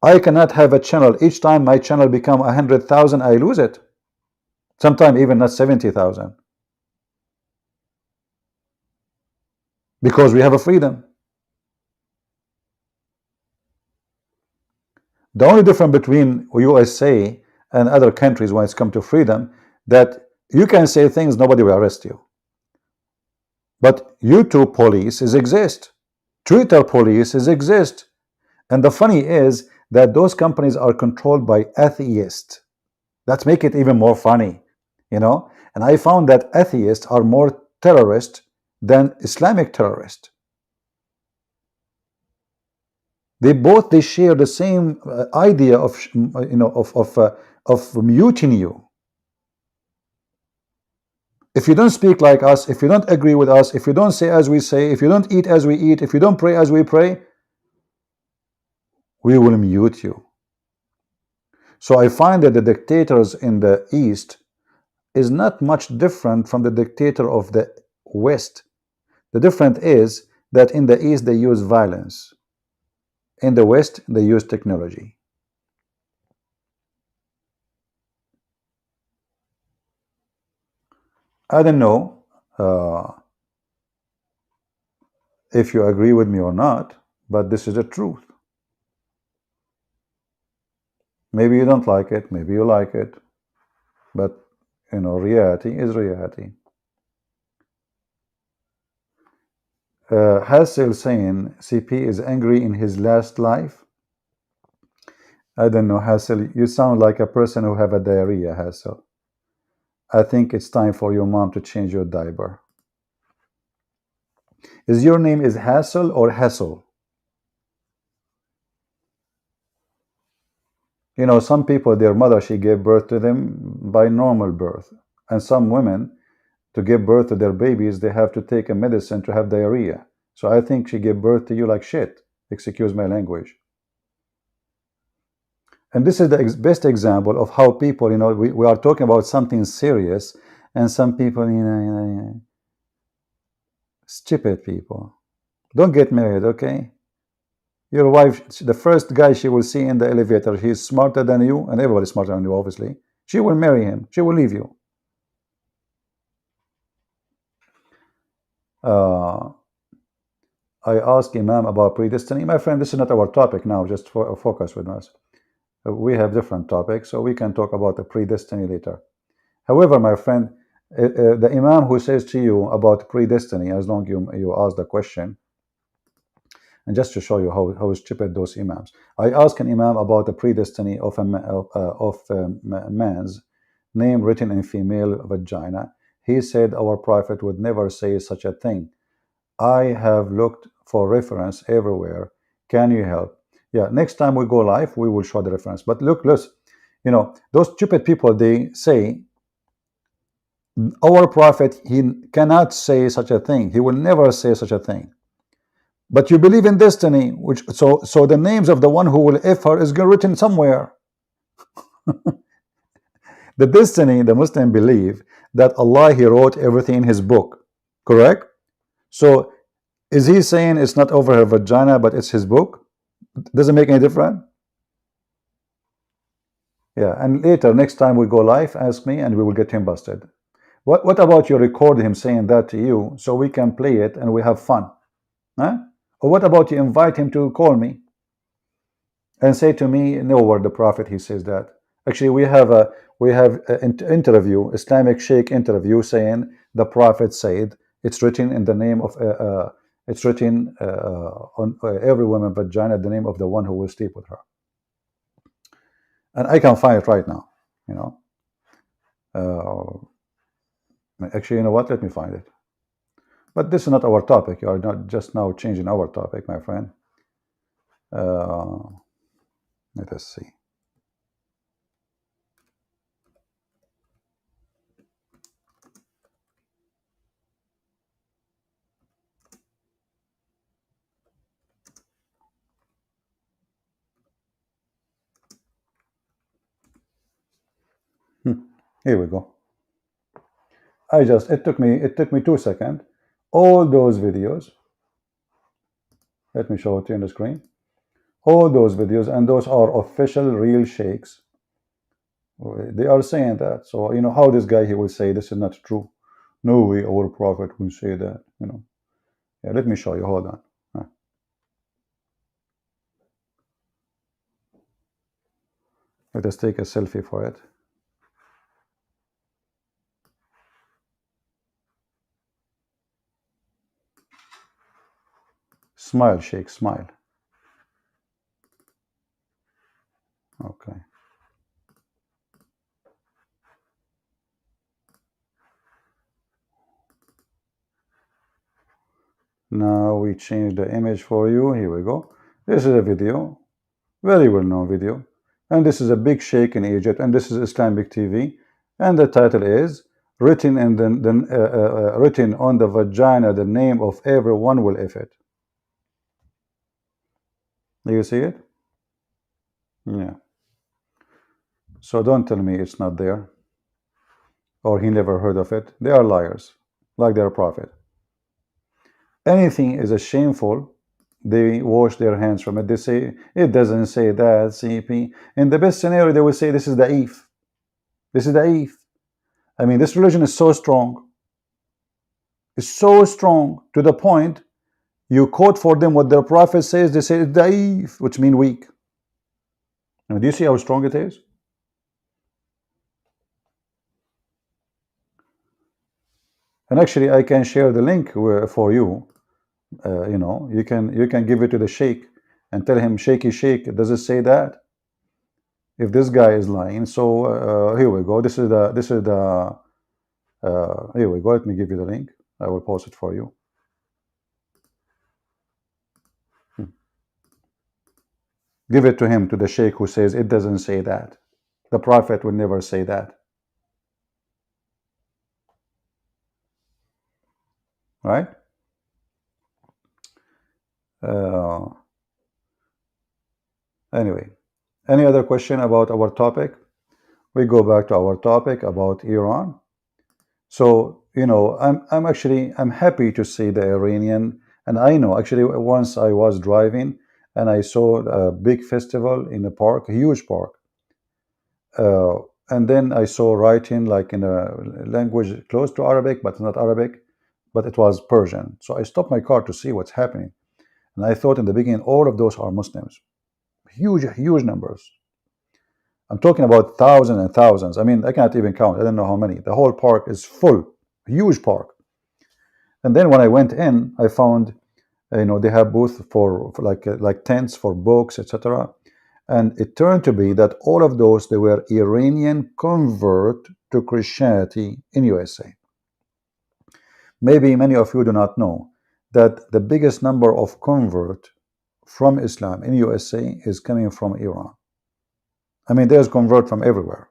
I cannot have a channel. Each time my channel become 100,000, I lose it. Sometimes even not 70,000. Because we have a freedom. The only difference between USA and other countries when it's come to freedom, that you can say things, nobody will arrest you. But YouTube police exist. Twitter police exist. And the funny is that those companies are controlled by atheists. That make it even more funny, you know. And I found that atheists are more terrorist than Islamic terrorists. They share the same idea of of muting you. If you don't speak like us, if you don't agree with us, if you don't say as we say, if you don't eat as we eat, if you don't pray as we pray, we will mute you. So I find that the dictators in the East is not much different from the dictator of the West. The difference is that in the East they use violence. In the West they use technology. I don't know if you agree with me or not, but this is the truth. Maybe you don't like it, maybe you like it, but you know, reality is reality. Hassel saying CP is angry in his last life. I don't know, Hassel, you sound like a person who have a diarrhea, Hassel. I think it's time for your mom to change your diaper. Is your name is Hassel or Hassel? You know, some people, their mother, she gave birth to them by normal birth. And some women, to give birth to their babies, they have to take a medicine to have diarrhea. So I think she gave birth to you like shit. Excuse my language. And this is the best example of how people, you know, we are talking about something serious, and some people, you know, stupid people. Don't get married, okay? Your wife, the first guy she will see in the elevator, he's smarter than you, and everybody's smarter than you, obviously. She will marry him. She will leave you. I asked Imam about predestiny. My friend, this is not our topic now, just focus with us. We have different topics, so we can talk about the predestiny later. However, my friend, the Imam who says to you about predestiny, as long as you ask the question, and just to show you how stupid those Imams. I asked an Imam about the predestiny of a man's name written in female vagina. He said our Prophet would never say such a thing. I have looked for reference everywhere. Can you help? Yeah, next time we go live, we will show the reference. But look, you know, those stupid people, they say Our prophet, he cannot say such a thing. He will never say such a thing. But you believe in destiny, which so the names of the one who will if her is written somewhere. The destiny, the Muslim believe that Allah, he wrote everything in his book, correct? So is he saying it's not over her vagina but it's his book? Doesn't make any difference. Yeah, and later next time we go live, ask me and we will get him busted. What about you record him saying that to you so we can play it and we have fun? Huh? Or what about you invite him to call me and say to me, no, where the prophet he says that. Actually, we have an interview, Islamic Sheikh interview, saying the prophet said it's written in the name of it's written on every woman vagina the name of the one who will sleep with her. And I can find it right now. You know, actually, you know what? Let me find it. But this is not our topic. You are not just now changing our topic, my friend. Let us see. Here we go. It took me 2 seconds. All those videos. Let me show it to you on the screen. All those videos, and those are official real sheikhs. They are saying that. So you know how this guy he will say this is not true. No way our prophet will say that. You know. Yeah, let me show you. Hold on. Let us take a selfie for it. Smile, Sheikh, smile. Okay. Now we change the image for you. Here we go. This is a video, very well-known video. And this is a big sheikh in Egypt, and this is Islamic TV. And the title is written in written on the vagina the name of everyone will if it. Do you see it? Yeah. So don't tell me it's not there, or he never heard of it. They are liars, like their prophet. Anything is a shameful, they wash their hands from it. They say it doesn't say that. CP. In the best scenario, they will say this is the if. This is the if. I mean, this religion is so strong. It's so strong to the point you quote for them what their prophet says. They say it's da'if, which means weak. Now, do you see how strong it is? And actually, I can share the link for you. You know, you can give it to the sheikh and tell him, shaky sheikh, does it say that? If this guy is lying, so here we go. This is the here we go. Let me give you the link. I will post it for you. Give it to him, to the sheikh who says it doesn't say that. The prophet will never say that. Right? Anyway, any other question about our topic? We go back to our topic about Iran. So, you know, I'm happy to see the Iranian, and I know actually once I was driving and I saw a big festival in a park, a huge park. And then I saw writing like in a language close to Arabic, but not Arabic, but it was Persian. So I stopped my car to see what's happening. And I thought in the beginning, all of those are Muslims. Huge, huge numbers. I'm talking about thousands and thousands. I mean, I cannot even count. I don't know how many. The whole park is full, huge park. And then when I went in, I found, you know, they have booths for like tents for books, etc. And it turned to be that all of those, they were Iranian convert to Christianity in USA. Maybe many of you do not know that the biggest number of convert from Islam in USA is coming from Iran. I mean, there's convert from everywhere,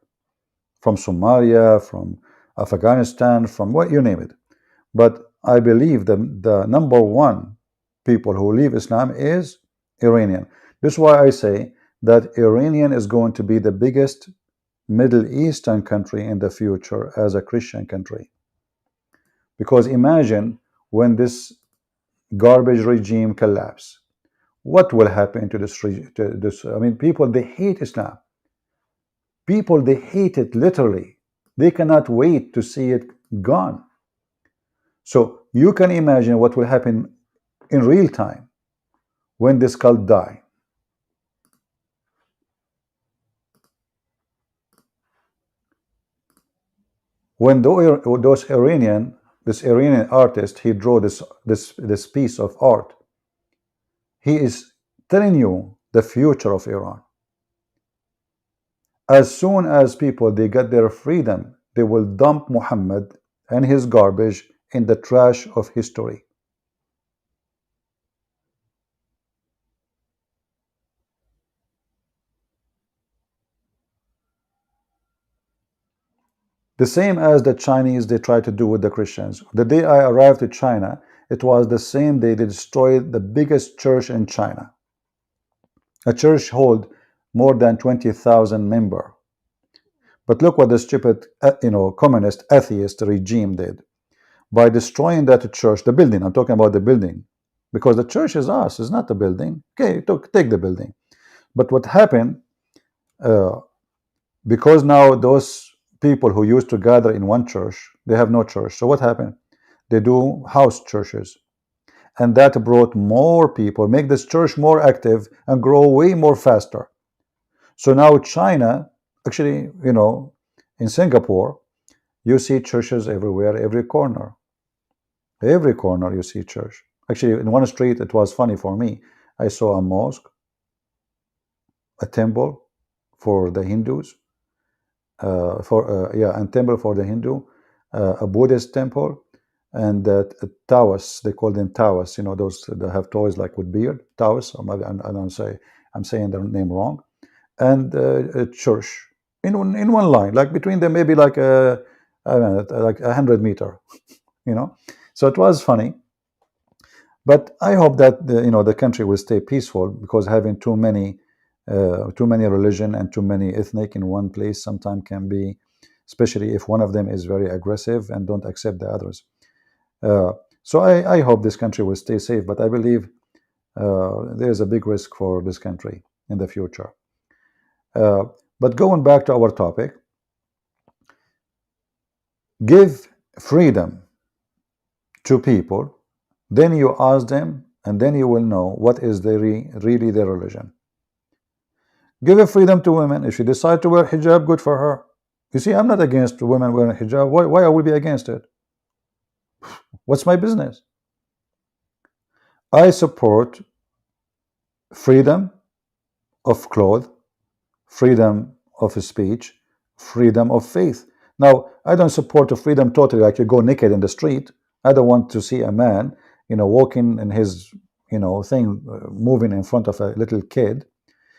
from Somalia, from Afghanistan, from what you name it. But I believe the number one people who leave Islam is Iranian. This is why I say that Iranian is going to be the biggest Middle Eastern country in the future as a Christian country. Because imagine when this garbage regime collapse, what will happen to this? I mean, people, they hate Islam. People, they hate it literally. They cannot wait to see it gone. So you can imagine what will happen in real time when this cult die. When this Iranian artist, he drew this piece of art, he is telling you the future of Iran. As soon as people, they get their freedom, they will dump Muhammad and his garbage in the trash of history. The same as the Chinese, they try to do with the Christians. The day I arrived to China, it was the same day they destroyed the biggest church in China. A church hold more than 20,000 members. But look what the stupid, communist, atheist regime did. By destroying that church, the building, I'm talking about the building, because the church is us, it's not the building. Okay, take the building. But what happened, because now those people who used to gather in one church, they have no church. So what happened? They do house churches. And that brought more people, make this church more active and grow way more faster. So now China, actually, in Singapore, you see churches everywhere, every corner. Every corner you see church. Actually, in one street, it was funny for me. I saw a mosque, a temple for the Hindus, and temple for the Hindu, a Buddhist temple, and Taoists. They call them Taoists. Those that have toys like with beard, Taoists. Or maybe I don't say, I'm saying their name wrong. And a church in one line, like between them, maybe like I don't know, like 100 meter. So it was funny. But I hope that the country will stay peaceful, because having too many religion and too many ethnic in one place sometimes can be, especially if one of them is very aggressive and don't accept the others. So I hope this country will stay safe, but I believe there's a big risk for this country in the future. But going back to our topic, give freedom to people, then you ask them, and then you will know what is really their religion. Give a freedom to women. If she decide to wear hijab, good for her. You see, I'm not against women wearing hijab. Why I will be against it? What's my business? I support freedom of clothes, freedom of speech, freedom of faith. Now, I don't support the freedom totally, like you go naked in the street. I don't want to see a man, walking in his, thing, moving in front of a little kid.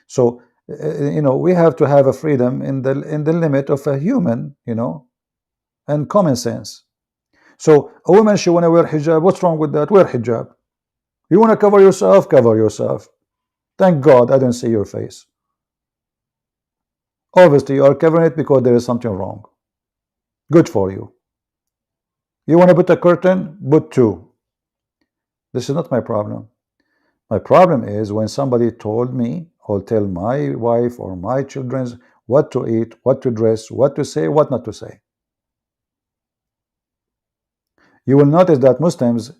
So, we have to have a freedom in the limit of a human, and common sense. So, a woman, she want to wear hijab. What's wrong with that? Wear hijab. You want to cover yourself? Cover yourself. Thank God I don't see your face. Obviously, you are covering it because there is something wrong. Good for you. You want to put a curtain? Put two. This is not my problem. My problem is when somebody told me or tell my wife or my children what to eat, what to dress, what to say, what not to say. You will notice that Muslims,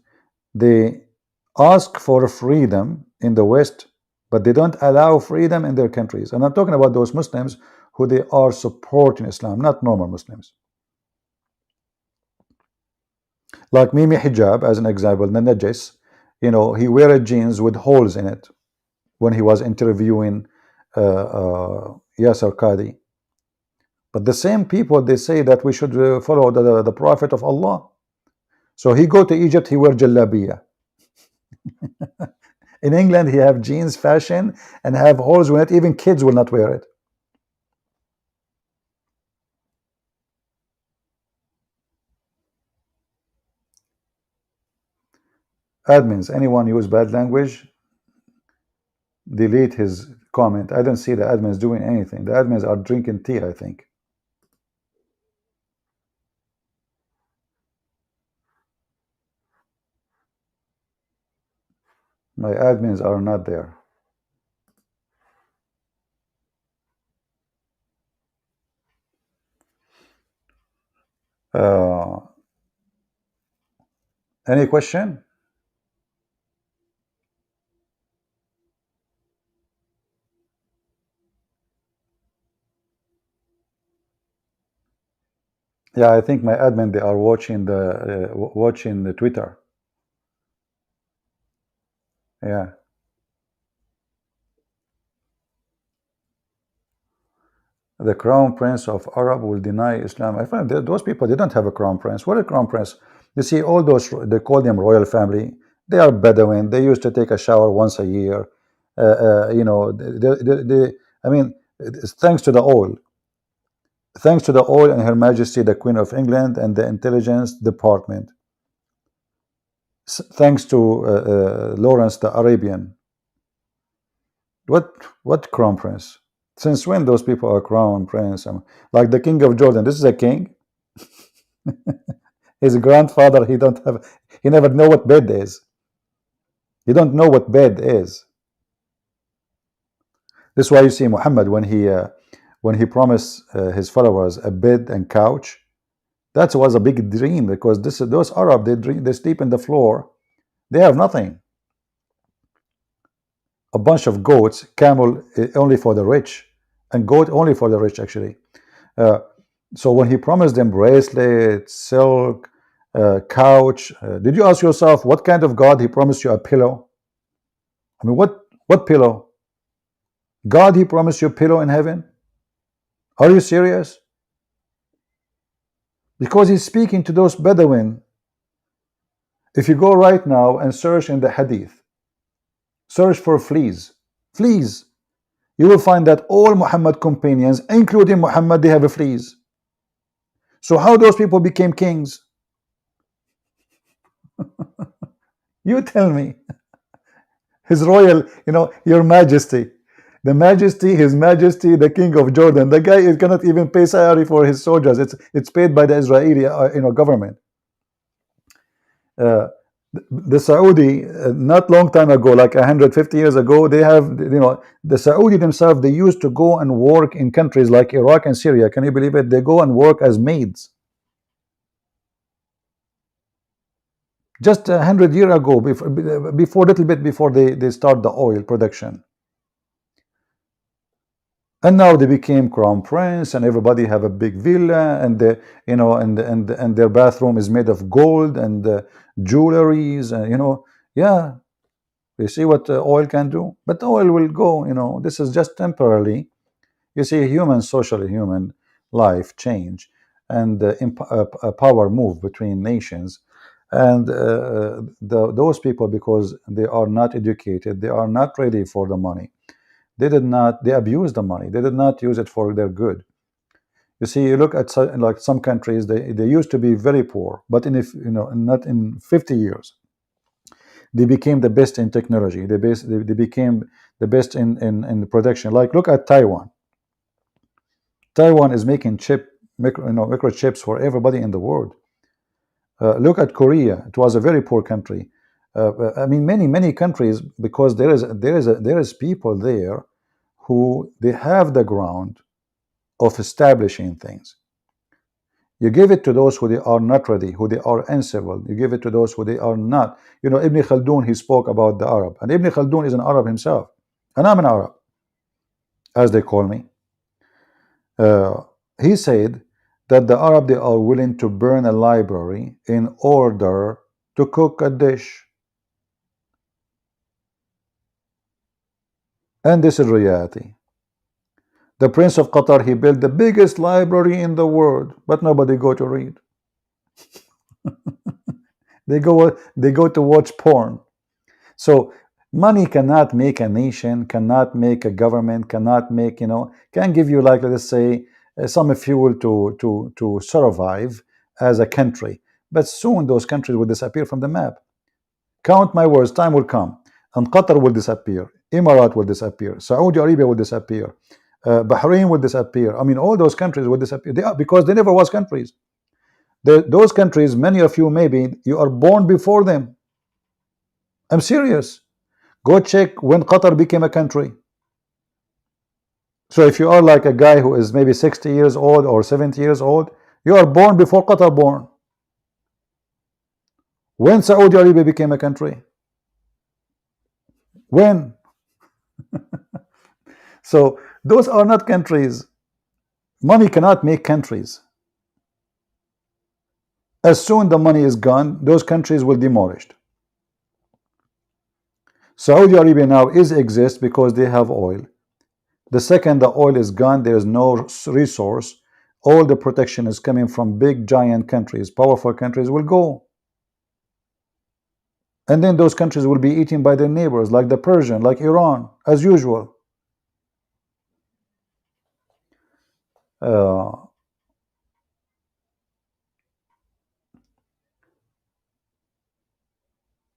they ask for freedom in the West, but they don't allow freedom in their countries. And I'm talking about those Muslims who they are supporting Islam, not normal Muslims. Like Mimi Hijab, as an example, the Najis, he wear jeans with holes in it when he was interviewing Yasser Qadi. But the same people, they say that we should follow the Prophet of Allah. So he go to Egypt, he wear jalabiya. In England, he have jeans fashion and have holes in it. Even kids will not wear it. Admins, anyone use bad language, delete his comment. I don't see the admins doing anything. The admins are drinking tea, I think. My admins are not there. Uh, any question? Yeah, I think my admin, they are watching the Twitter. Yeah. The crown prince of Arab will deny Islam. I find that those people, they don't have a crown prince. What a crown prince? You see, all those, they call them royal family. They are Bedouin. They used to take a shower once a year. I mean, it's thanks to the oil. Thanks to the oil and Her Majesty the Queen of England and the intelligence department. Thanks to Lawrence the Arabian. What crown prince? Since when those people are crown prince? Like the king of Jordan. This is a king. His grandfather, he never know what bed is. He don't know what bed is. This is why you see Muhammad when he promised his followers a bed and couch. That was a big dream because those Arab, they sleep in the floor. They have nothing. A bunch of goats, camel only for the rich, and goat only for the rich actually. Uh, so when he promised them bracelet, silk, couch, did you ask yourself what kind of God he promised you a pillow? I mean, what pillow? God, he promised you a pillow in heaven? Are you serious? Because he's speaking to those Bedouin. If you go right now and search in the Hadith, search for fleas, fleas, you will find that all Muhammad companions, including Muhammad, they have fleas. So how those people became kings? You tell me. His royal, your majesty, the majesty, his majesty, the king of Jordan, the guy is cannot even pay salary for his soldiers. It's paid by the Israeli government. uh, the Saudi, not long time ago, like 150 years ago, they have, the Saudi themselves, they used to go and work in countries like Iraq and Syria. Can you believe it? They go and work as maids. Just 100 years ago, before little bit before they start the oil production. And now they became crown prince, and everybody have a big villa, and and their bathroom is made of gold and jewelries, and yeah. You see what oil can do, but oil will go. This is just temporarily. You see, human life change, and power move between nations, and those people, because they are not educated, they are not ready for the money. They abuse the money. They did not use it for their good. You see, you look at like some countries, they used to be very poor, but if not in 50 years, they became the best in technology. They became the best in production. Like look at Taiwan. Taiwan is making microchips for everybody in the world. Look at Korea. It was a very poor country. I mean, many countries, because there is people there who they have the ground of establishing things. You give it to those who they are not ready, who they are uncivil. You give it to those who they are not. Ibn Khaldun, he spoke about the Arab, and Ibn Khaldun is an Arab himself, and I'm an Arab, as they call me. He said that the Arab, they are willing to burn a library in order to cook a dish. And this is reality. The Prince of Qatar, he built the biggest library in the world, but nobody go to read. They go to watch porn. So money cannot make a nation, cannot make a government, cannot make, can give you, like, let's say, some fuel to survive as a country. But soon those countries will disappear from the map. Count my words, time will come, and Qatar will disappear, Emirat will disappear, Saudi Arabia will disappear, Bahrain will disappear. I mean, all those countries will disappear. They are, because they never was countries. Those countries, many of you maybe you are born before them. I'm serious. Go check when Qatar became a country. So if you are like a guy who is maybe 60 years old or 70 years old, you are born before Qatar born. When Saudi Arabia became a country? When? So those are not countries. Money cannot make countries. As soon the money is gone, those countries will demolished. Saudi Arabia now exists because they have oil. The second the oil is gone, there is no resource. All the protection is coming from big giant countries, powerful countries will go. And then those countries will be eaten by their neighbors, like the Persian, like Iran, as usual.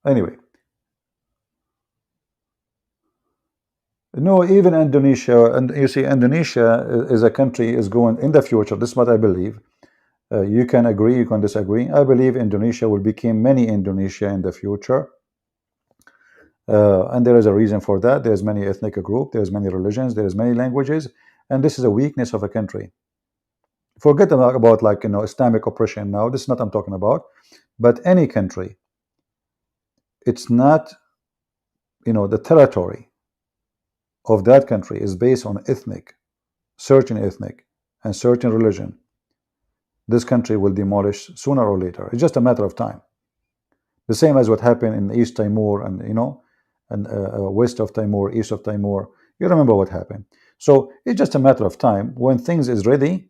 Anyway, no, even Indonesia, and you see, Indonesia is a country is going in the future. This is what I believe. You can agree, you can disagree. I believe Indonesia will become many Indonesia in the future. And there is a reason for that. There's many ethnic groups, there's many religions, there's many languages, and this is a weakness of a country. Forget about like Islamic oppression now. This is not I'm talking about, but any country. It's not the territory of that country is based on certain ethnic and certain religion. This country will demolish sooner or later. It's just a matter of time. The same as what happened in East Timor and west of Timor, east of Timor. You remember what happened. So it's just a matter of time. When things is ready,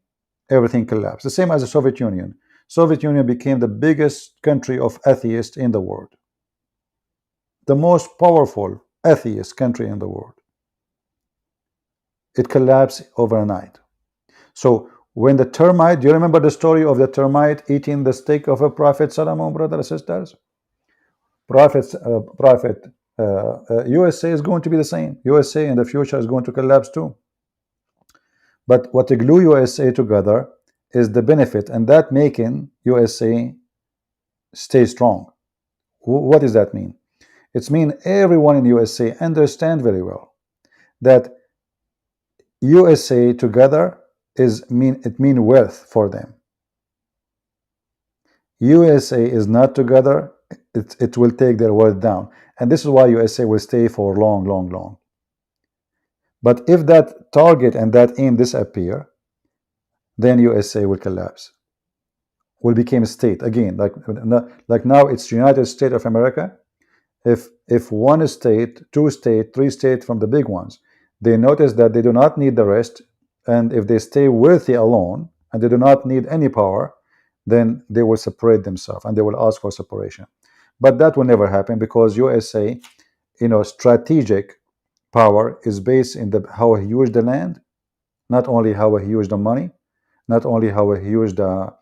everything collapsed. The same as the Soviet Union. Soviet Union became the biggest country of atheists in the world. The most powerful atheist country in the world. It collapsed overnight. So when the termite, do you remember the story of the termite eating the steak of a prophet, Solomon, brothers and sisters? USA is going to be the same. USA in the future is going to collapse too. But what glue USA together is the benefit, and that making USA stay strong. What does that mean? It's mean everyone in USA understand very well that USA together mean wealth for them. USA is not together, it will take their wealth down. And this is why USA will stay for long. But if that target and that aim disappear, then USA will collapse. Will become a state again, like now it's United States of America. If one state, two state, three state from the big ones, they notice that they do not need the rest, and if they stay wealthy alone and they do not need any power, then they will separate themselves and they will ask for separation. But that will never happen because USA, strategic power is based in how huge the land, not only how huge the money, not only how huge the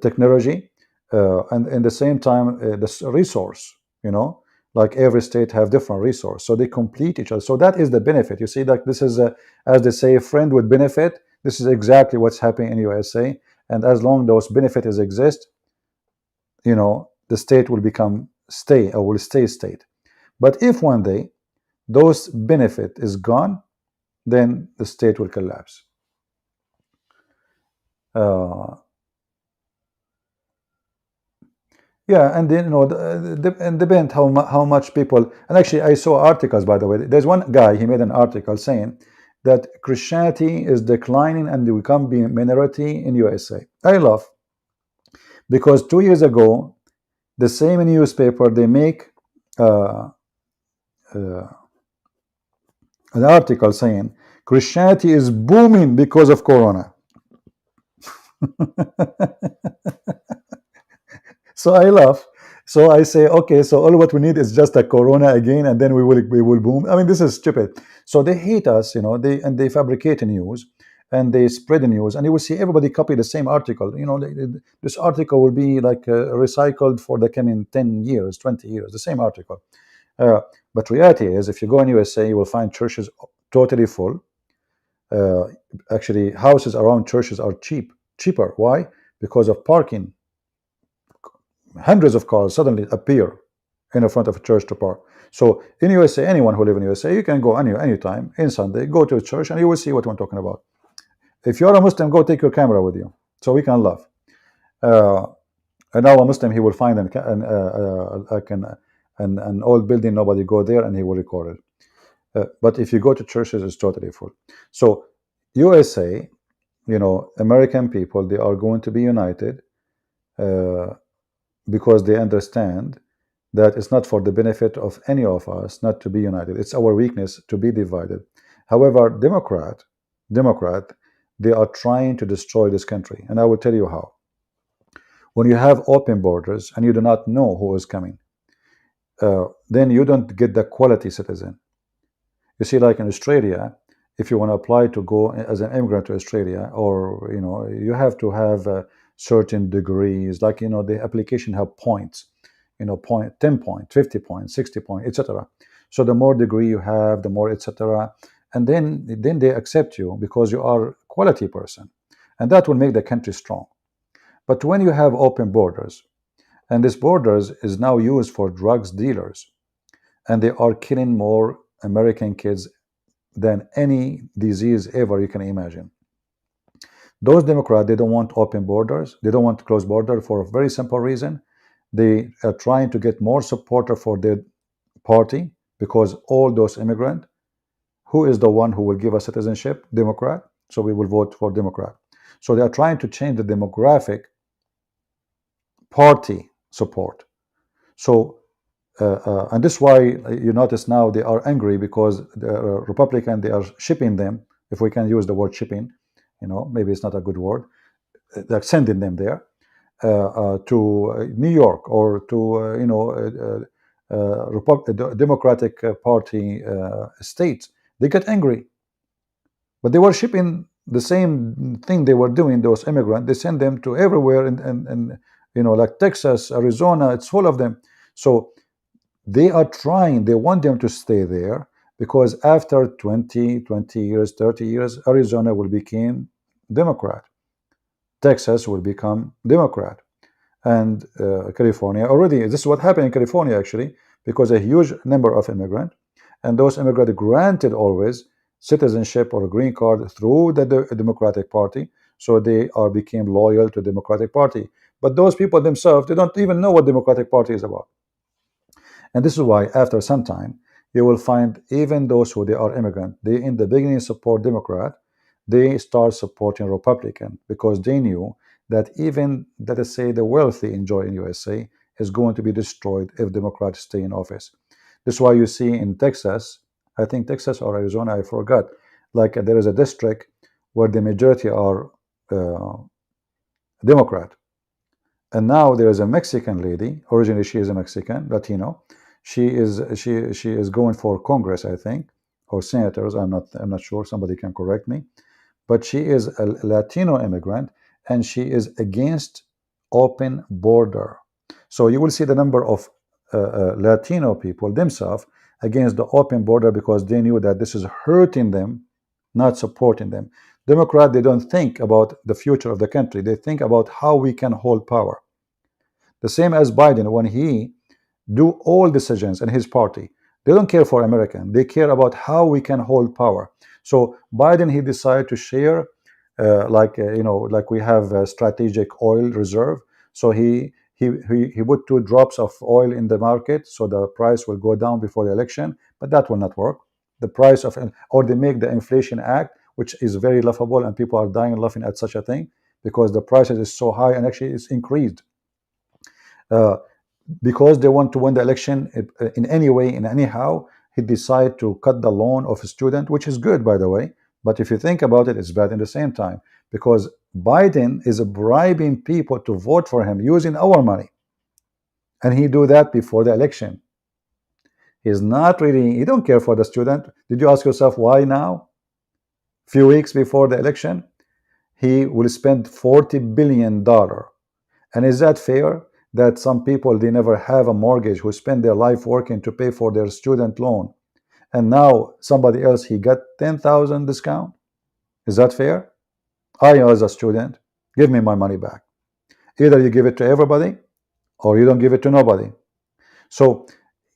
technology, and in the same time the resource. Like every state have different resource, so they complete each other. So that is the benefit. You see, that this is as they say, a friend with benefit. This is exactly what's happening in USA. And as long those benefits exist, the state will will stay state. But if one day those benefit is gone, then the state will collapse. Yeah, and then and depend how much people. And actually, I saw articles, by the way. There's one guy, he made an article saying that Christianity is declining and they become being minority in USA. I love, because 2 years ago, the same newspaper, they make an article saying Christianity is booming because of Corona. So I laugh. So I say, okay, so all what we need is just a Corona again, and then we will boom. I mean, this is stupid. So they hate us, they fabricate news, and they spread the news, and you will see everybody copy the same article. This article will be like recycled for the coming 10 years, 20 years, the same article. uh, but reality is, if you go in USA, you will find churches totally full. uh, Actually, houses around churches are cheaper. Why? Because of parking. Hundreds of cars suddenly appear in the front of a church to park. So in USA, anyone who live in USA, you can go anytime in Sunday, go to a church, and you will see what I'm talking about. If you're a Muslim, go take your camera with you, so we can laugh. Uh, and now a Muslim, he will find like an old building, nobody go there, and he will record it. But if you go to churches, it's totally full. So USA, American people, they are going to be united, uh, because they understand that it's not for the benefit of any of us not to be united. It's our weakness to be divided. However, Democrat, they are trying to destroy this country, and I will tell you how. When you have open borders and you do not know who is coming, then you don't get the quality citizen. You see, like in Australia, if you want to apply to go as an immigrant to Australia, or you have to have certain degrees. Like the application have points, point 10 point, 50 point, 60 point, etc. So the more degree you have, the more etc. And then they accept you because you are a quality person, and that will make the country strong. But when you have open borders, and this borders is now used for drugs dealers, and they are killing more American kids than any disease ever you can imagine. Those Democrats, they don't want open borders. They don't want closed border for a very simple reason. They are trying to get more supporter for their party, because all those immigrants, who is the one who will give us citizenship? Democrat. So we will vote for Democrat. So they are trying to change the demographic party support. So and this is why you notice now they are angry, because the Republican, they are shipping them, if we can use the word shipping, maybe it's not a good word. They're sending them there to New York, or to Democratic Party states. They get angry, but they were shipping the same thing they were doing. Those immigrants, they send them to everywhere, and like Texas, Arizona, it's full of them. So they are trying, they want them to stay there, because after 20 years, 30 years, Arizona will become Democrat, Texas will become Democrat, and California already. This is what happened in California, actually, because a huge number of immigrants, and those immigrants granted always citizenship or a green card through the Democratic Party, so they are became loyal to the Democratic Party. But those people themselves, they don't even know what Democratic Party is about. And this is why, after some time, you will find even those who they are immigrant, they in the beginning support Democrat, they start supporting Republican, because they knew that even, let us say, the wealthy enjoy in USA is going to be destroyed if Democrats stay in office. This is why you see in Texas, I think Texas or Arizona, I forgot, like there is a district where the majority are Democrat. And now there is a Mexican lady. Originally, she is a Mexican, Latino. She is going for Congress, I think, or senators. I'm not sure. Somebody can correct me. But she is a Latino immigrant, and she is against open border. So you will see the number of Latino people themselves against the open border, because they knew that this is hurting them, not supporting them. Democrat, they don't think about the future of the country. They think about how we can hold power. The same as Biden, when he do all decisions in his party, they don't care for American. They care about how we can hold power. So Biden, he decided to share, like we have a strategic oil reserve. So he put 2 drops of oil in the market, so the price will go down before the election. But that will not work. The price of, or they make the Inflation Act, which is very laughable, and people are dying laughing at such a thing, because the prices is so high, and actually it's increased. Uh, because they want to win the election in any way, in anyhow, he decided to cut the loan of a student, which is good, by the way. But if you think about it, it's bad in the same time, because Biden is bribing people to vote for him using our money, and he do that before the election. He's not really, he don't care for the student. Did you ask yourself why now? Few weeks before the election, he will spend $40 billion. And is that fair that some people, they never have a mortgage, who spend their life working to pay for their student loan, and now somebody else, he got 10,000 discount? Is that fair? I, as a student, give me my money back. Either you give it to everybody or you don't give it to nobody. So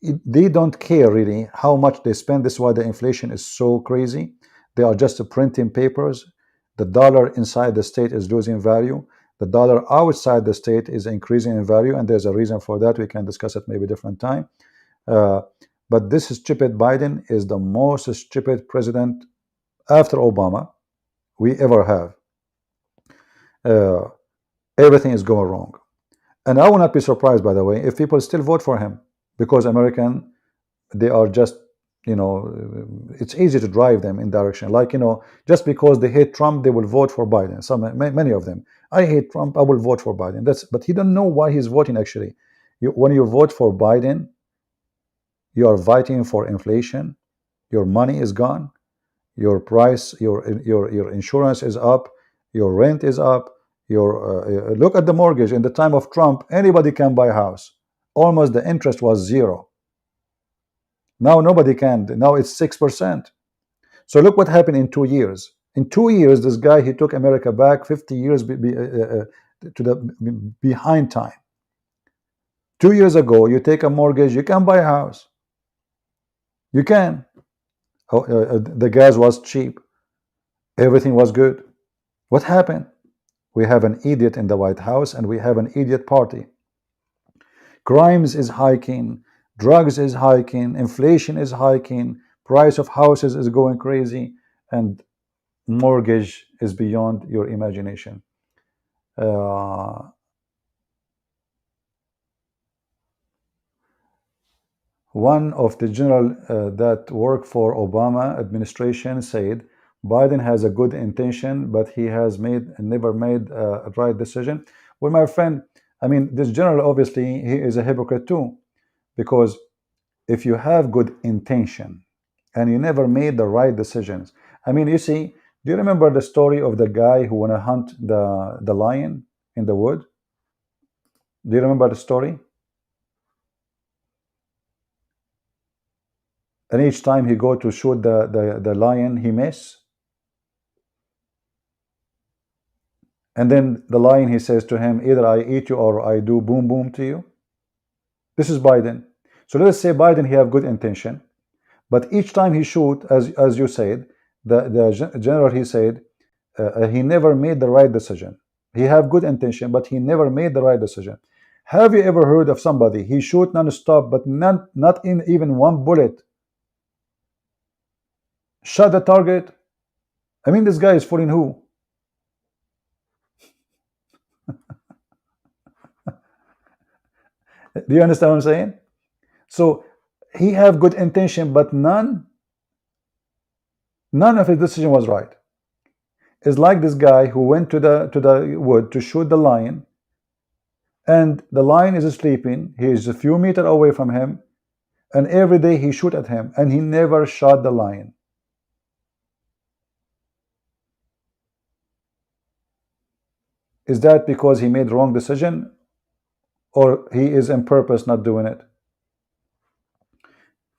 they don't care really how much they spend. This is why the inflation is so crazy. They are just printing papers. The dollar inside the state is losing value. The dollar outside the state is increasing in value, and there's a reason for that. We can discuss it maybe different time. Uh, but this stupid Biden is the most stupid president after Obama we ever have. Uh, Everything is going wrong. And I will not be surprised, by the way, if people still vote for him, because American, they are just, it's easy to drive them in direction. Like, just because they hate Trump, they will vote for Biden. Many of them. I hate Trump, I will vote for Biden. But he don't know why he's voting actually. When you vote for Biden, you are fighting for inflation. Your money is gone. Your price, your insurance is up. Your rent is up. Look at the mortgage. In the time of Trump, anybody can buy a house. Almost the interest was zero. Now nobody can. Now it's 6%. So look what happened in 2 years. In 2 years, this guy, he took America back 50 years to the behind time. 2 years ago, you take a mortgage, you can buy a house. You can. The gas was cheap. Everything was good. What happened? We have an idiot in the White House, and we have an idiot party. Crimes is hiking, drugs is hiking, inflation is hiking, price of houses is going crazy, and mortgage is beyond your imagination. One of the general that worked for Obama administration said Biden has a good intention, but he has never made a right decision. Well, my friend, I mean, this general, obviously he is a hypocrite too, because if you have good intention and you never made the right decisions, I mean, you see, do you remember the story of the guy who want to hunt the lion in the wood? Do you remember the story? And each time he go to shoot the lion, he miss. And then the lion, he says to him, either I eat you or I do boom boom to you. This is Biden. So let's say Biden, he have good intention, but each time he shoot, as you said, the general, he said, he never made the right decision. He have good intention, but he never made the right decision. Have you ever heard of somebody, he shoot non-stop, but not in even one bullet shot the target? I mean, this guy is fooling who? Do you understand what I'm saying? So he have good intention, but none of his decision was right. It's like this guy who went to the wood to shoot the lion, and the lion is sleeping. He is a few meters away from him, and every day he shoot at him, and he never shot the lion. Is that because he made wrong decision, or he is in purpose not doing it?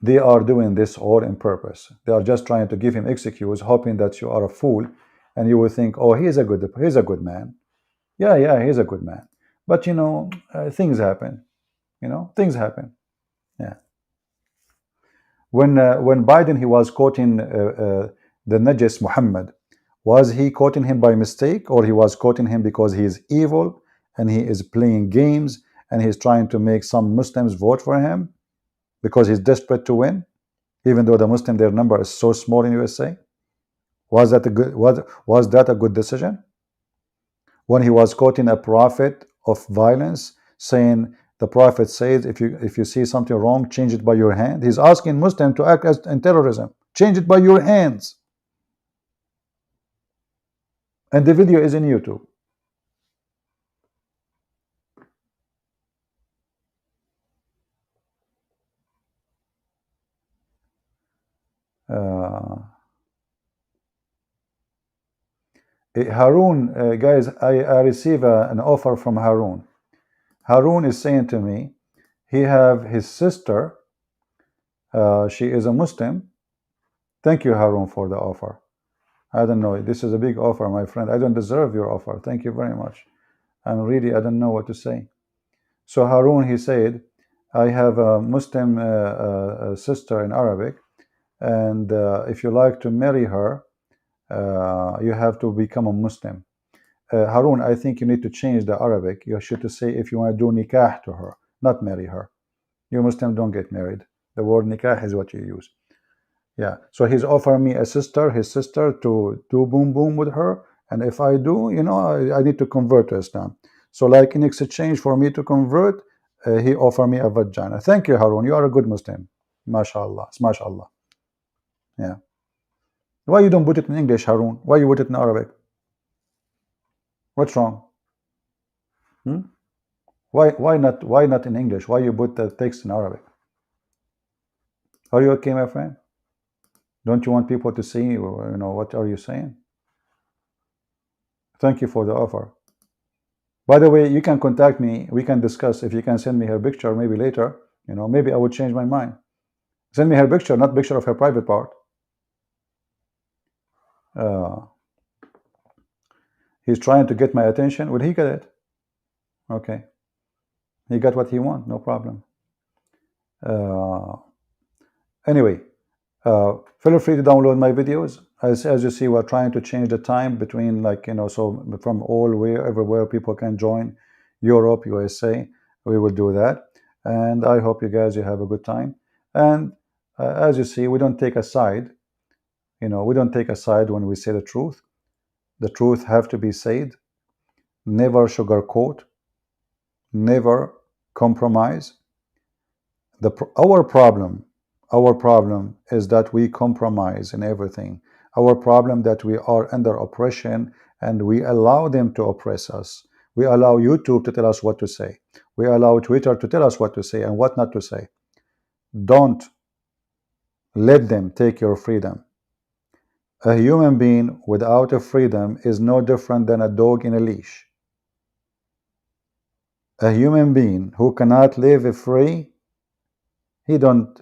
They are doing this all in purpose. They are just trying to give him excuse, hoping that you are a fool, and you will think, oh, he's a good man. Yeah, he's a good man. But things happen. Things happen. Yeah. When Biden, he was quoting the Najis Muhammad, was he quoting him by mistake, or he was quoting him because he is evil and he is playing games and he's trying to make some Muslims vote for him because he's desperate to win, even though the Muslim, their number is so small in USA? Was that a good decision? When he was quoting a prophet of violence, saying the prophet says, if you see something wrong, change it by your hand. He's asking Muslims to act as in terrorism. Change it by your hands. And the video is in YouTube. Uh, Harun, guys, I receive an offer from Harun. Harun is saying to me, he have his sister, she is a Muslim. Thank you, Harun, for the offer. I don't know, this is a big offer, my friend. I don't deserve your offer. Thank you very much. And really, I don't know what to say. So Harun, he said, I have a Muslim sister in Arabic, and if you like to marry her, you have to become a Muslim. Harun, I think you need to change the Arabic. You should to say if you want to do nikah to her, not marry her. You Muslims don't get married. The word nikah is what you use. Yeah. So he's offering me his sister, to do boom boom with her. And if I do, I need to convert to Islam. So like in exchange for me to convert, he offered me a vagina. Thank you, Harun. You are a good Muslim. MashaAllah. MashaAllah. Yeah. Why you don't put it in English, Harun? Why you put it in Arabic? What's wrong? Hmm? Why not in English? Why you put the text in Arabic? Are you okay, my friend? Don't you want people to see, what are you saying? Thank you for the offer. By the way, you can contact me. We can discuss. If you can send me her picture, maybe later, maybe I would change my mind. Send me her picture, not picture of her private part. He's trying to get my attention. Will he get it? Okay. He got what he want. No problem. Anyway, feel free to download my videos. As you see, we're trying to change the time between, so from everywhere people can join, Europe, USA, we will do that. And I hope you guys, you have a good time. And as you see, we don't take a side. We don't take a side when we say the truth. The truth have to be said. Never sugarcoat. Never compromise. Our problem is that we compromise in everything. Our problem that we are under oppression and we allow them to oppress us. We allow YouTube to tell us what to say. We allow Twitter to tell us what to say and what not to say. Don't let them take your freedom. A human being without a freedom is no different than a dog in a leash. A human being who cannot live free, he don't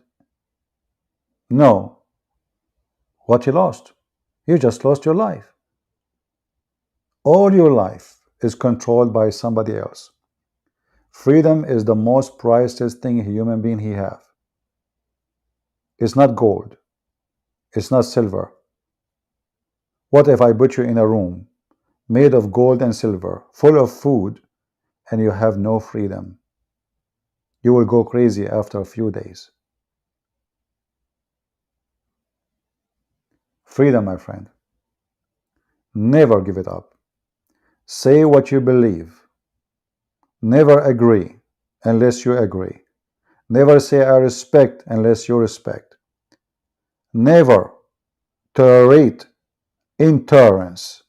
know what he lost. You just lost your life. All your life is controlled by somebody else. Freedom is the most priceless thing a human being he have. It's not gold. It's not silver. What if I put you in a room made of gold and silver, full of food, and you have no freedom? You will go crazy after a few days. Freedom, my friend. Never give it up. Say what you believe. Never agree unless you agree. Never say I respect unless you respect. Never tolerate intolerance,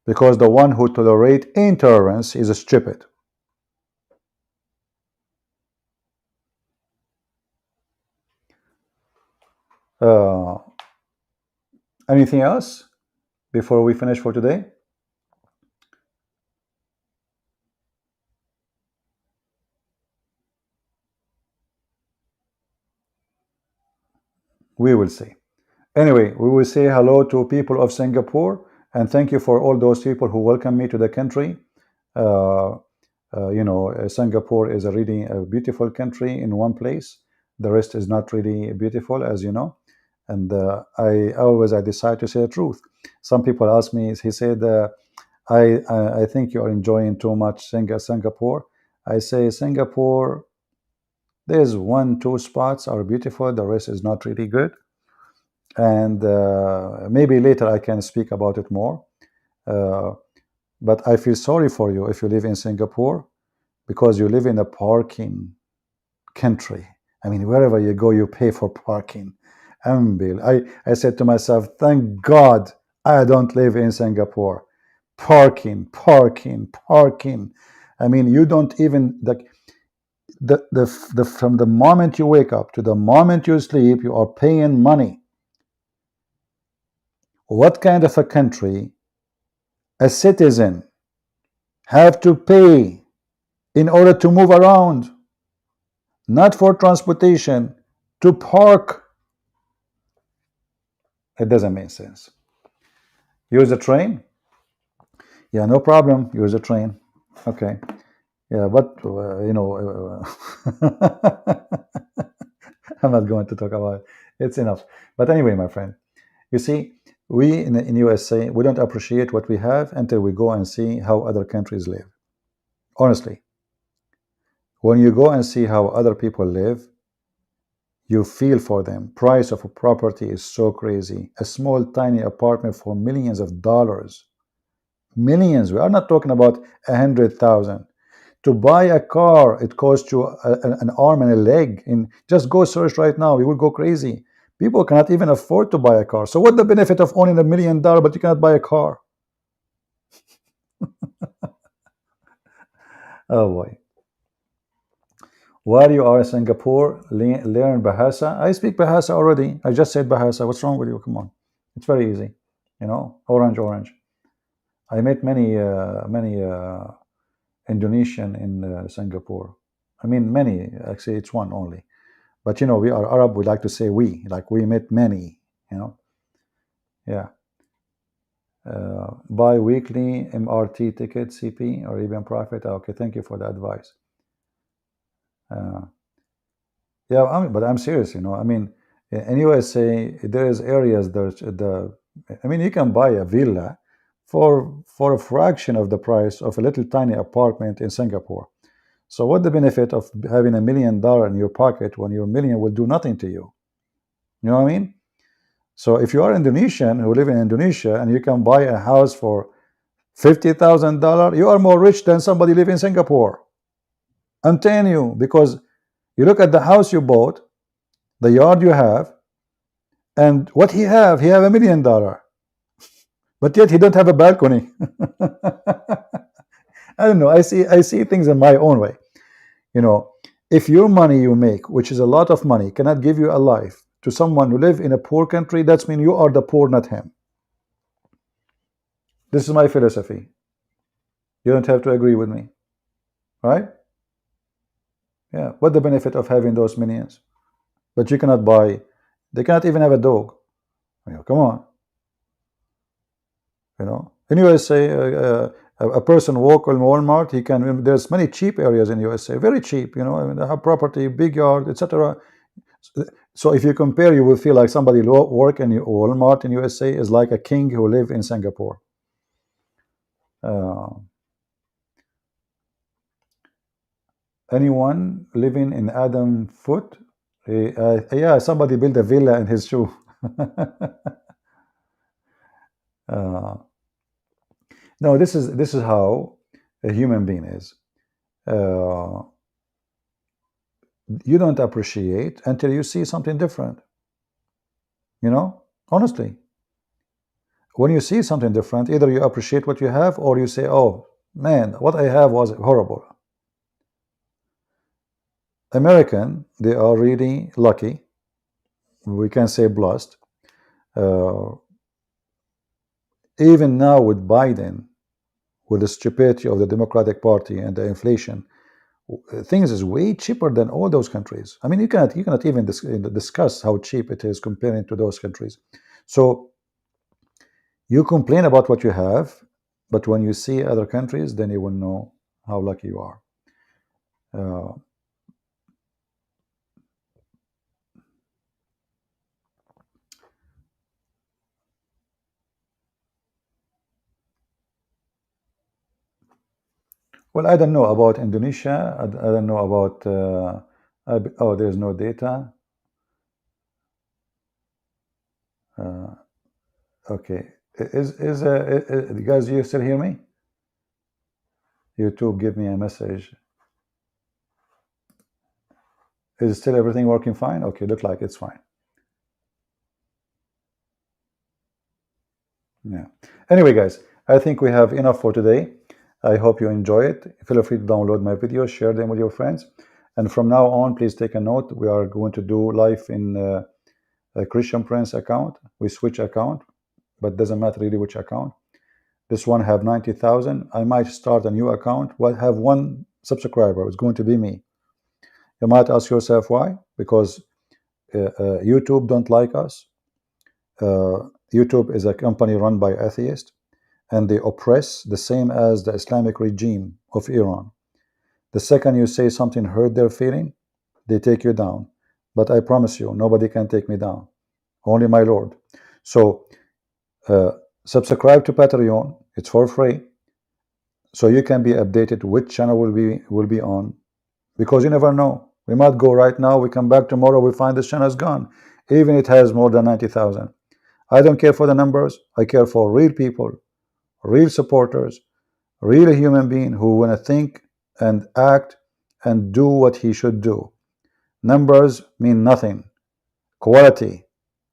because the one who tolerates intolerance is stupid. Anything else before we finish for today? We will see. Anyway, we will say hello to people of Singapore, and thank you for all those people who welcome me to the country. Singapore is a really beautiful country in one place. The rest is not really beautiful, as you know. And I decide to say the truth. Some people ask me, he said, I think you are enjoying too much Singapore. I say Singapore, there's 1-2 spots are beautiful. The rest is not really good. And maybe later I can speak about it more. But I feel sorry for you if you live in Singapore, because you live in a parking country. I mean, wherever you go, you pay for parking. I said to myself, thank God I don't live in Singapore. Parking. I mean, you don't even from the moment you wake up to the moment you sleep, you are paying money. What kind of a country a citizen have to pay in order to move around, not for transportation, to park? It doesn't make sense. Use a train? Yeah, no problem. Use a train. Okay. Yeah, but I'm not going to talk about it. It's enough. But anyway, my friend, you see, we in USA, we don't appreciate what we have until we go and see how other countries live. Honestly, when you go and see how other people live, you feel for them. Price of a property is so crazy. A small, tiny apartment for millions of dollars. Millions. We are not talking about 100,000. To buy a car, it costs you an arm and a leg. And just go search right now, you will go crazy. People cannot even afford to buy a car. So what's the benefit of owning $1 million, but you cannot buy a car? Oh boy. While you are in Singapore, learn Bahasa. I speak Bahasa already. I just said Bahasa. What's wrong with you? Come on. It's very easy. Orange, orange. I met many Indonesian in Singapore. I mean, many. Actually, it's one only. But we are Arab. We like to say we. Like we met many. Yeah. Bi-weekly MRT ticket, CP, or even profit. Okay, thank you for the advice. Yeah, but I'm serious. I mean, in USA, there is areas I mean, you can buy a villa for a fraction of the price of a little tiny apartment in Singapore. So what the benefit of having $1 million in your pocket when your million will do nothing to you? You know what I mean? So if you are Indonesian who live in Indonesia and you can buy a house for $50,000, you are more rich than somebody living in Singapore. I'm telling you, because you look at the house you bought, the yard you have, and what he have $1 million, but yet he don't have a balcony. I don't know. I see things in my own way. If your money you make, which is a lot of money, cannot give you a life to someone who live in a poor country, that's mean you are the poor, not him. This is my philosophy. You don't have to agree with me, right? Yeah. What the benefit of having those millions? But you cannot buy. They cannot even have a dog. Come on. In USA, a person walk in Walmart, he can. There's many cheap areas in USA, very cheap. I mean, they have property, big yard, etc. So if you compare, you will feel like somebody work in Walmart in USA is like a king who live in Singapore. Anyone living in Adam foot? Yeah, somebody built a villa in his shoe. No, this is how a human being is. You don't appreciate until you see something different. Honestly, when you see something different, either you appreciate what you have or you say, oh man, what I have was horrible. American, they are really lucky. We can say blessed. Even now with Biden, with the stupidity of the Democratic Party and the inflation, things is way cheaper than all those countries. I mean, you cannot even discuss how cheap it is comparing to those countries. So you complain about what you have, but when you see other countries, then you will know how lucky you are. Well, I don't know about Indonesia. I don't know about. Oh, there's no data. Okay, guys, you still hear me? YouTube, give me a message. Is still everything working fine? Okay, look like it's fine. Yeah. Anyway, guys, I think we have enough for today. I hope you enjoy it. Feel free to download my videos, share them with your friends. And from now on, please take a note. We are going to do live in a Christian Prince account. We switch account but doesn't matter really which account. This one have 90,000. I might start a new account. Well, have one subscriber. It's going to be me. You might ask yourself why? Because YouTube don't like us. YouTube is a company run by atheists, and they oppress the same as the Islamic regime of Iran. The second you say something hurt their feeling, they take you down. But I promise you, nobody can take me down. Only my Lord. So subscribe to Patreon. It's for free. So you can be updated which channel will be on. Because you never know. We might go right now, we come back tomorrow, we find this channel is gone. Even it has more than 90,000. I don't care for the numbers. I care for real people, real supporters, real human being who want to think and act and do what he should do. Numbers mean nothing. Quality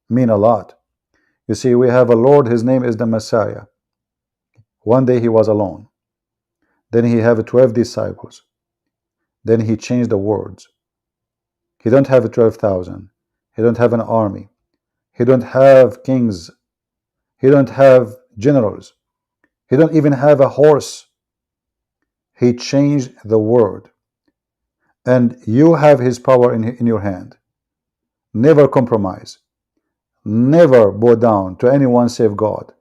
mean a lot. You see, we have a Lord, his name is the Messiah. One day he was alone. Then he have 12 disciples. Then he changed the words. He don't have 12,000. He don't have an army. He don't have kings. He don't have generals. He don't even have a horse. He changed the word. And you have his power in your hand. Never compromise. Never bow down to anyone save God.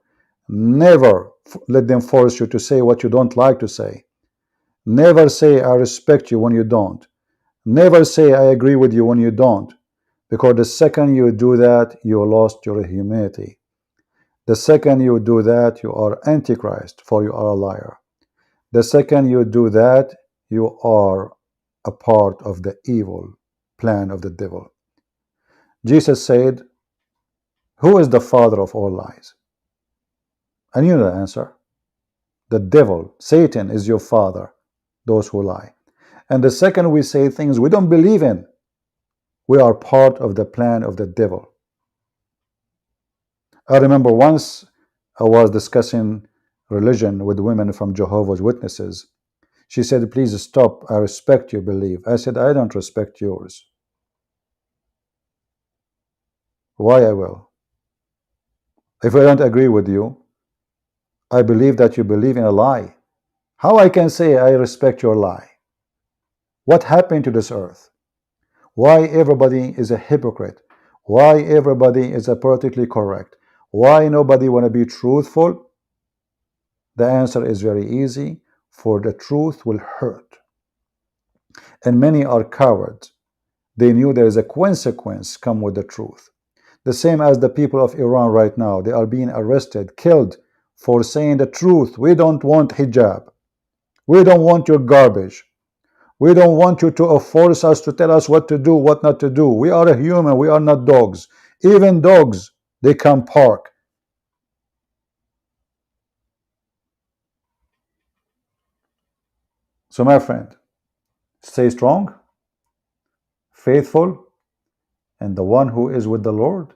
Never let them force you to say what you don't like to say. Never say I respect you when you don't. Never say I agree with you when you don't. Because the second you do that, you lost your humanity. The second you do that, you are Antichrist, for you are a liar. The second you do that, you are a part of the evil plan of the devil. Jesus said, who is the father of all lies? And you know the answer. The devil, Satan, is your father, those who lie. And the second we say things we don't believe in, we are part of the plan of the devil. I remember once I was discussing religion with women from Jehovah's Witnesses. She said, please stop, I respect your belief. I said, I don't respect yours. Why I will? If I don't agree with you, I believe that you believe in a lie. How I can say I respect your lie? What happened to this earth? Why everybody is a hypocrite? Why everybody is a politically correct? Why nobody want to be truthful? The answer is very easy. For the truth will hurt. And many are cowards. They knew there is a consequence come with the truth. The same as the people of Iran right now. They are being arrested, killed for saying the truth. We don't want hijab. We don't want your garbage. We don't want you to force us to tell us what to do, what not to do. We are a human. We are not dogs. Even dogs, they can bark. So my friend, stay strong, faithful, and the one who is with the Lord.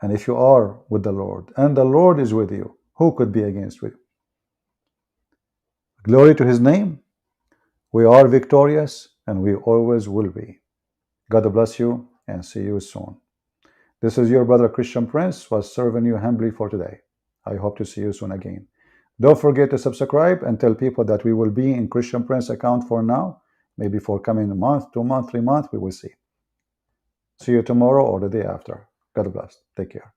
And if you are with the Lord, and the Lord is with you, who could be against you? Glory to his name. We are victorious, and we always will be. God bless you, and see you soon. This is your brother Christian Prince, was serving you humbly for today. I hope to see you soon again. Don't forget to subscribe and tell people that we will be in Christian Prince account for now. Maybe for coming month, 2 months, 3 months, we will see. See you tomorrow or the day after. God bless. Take care.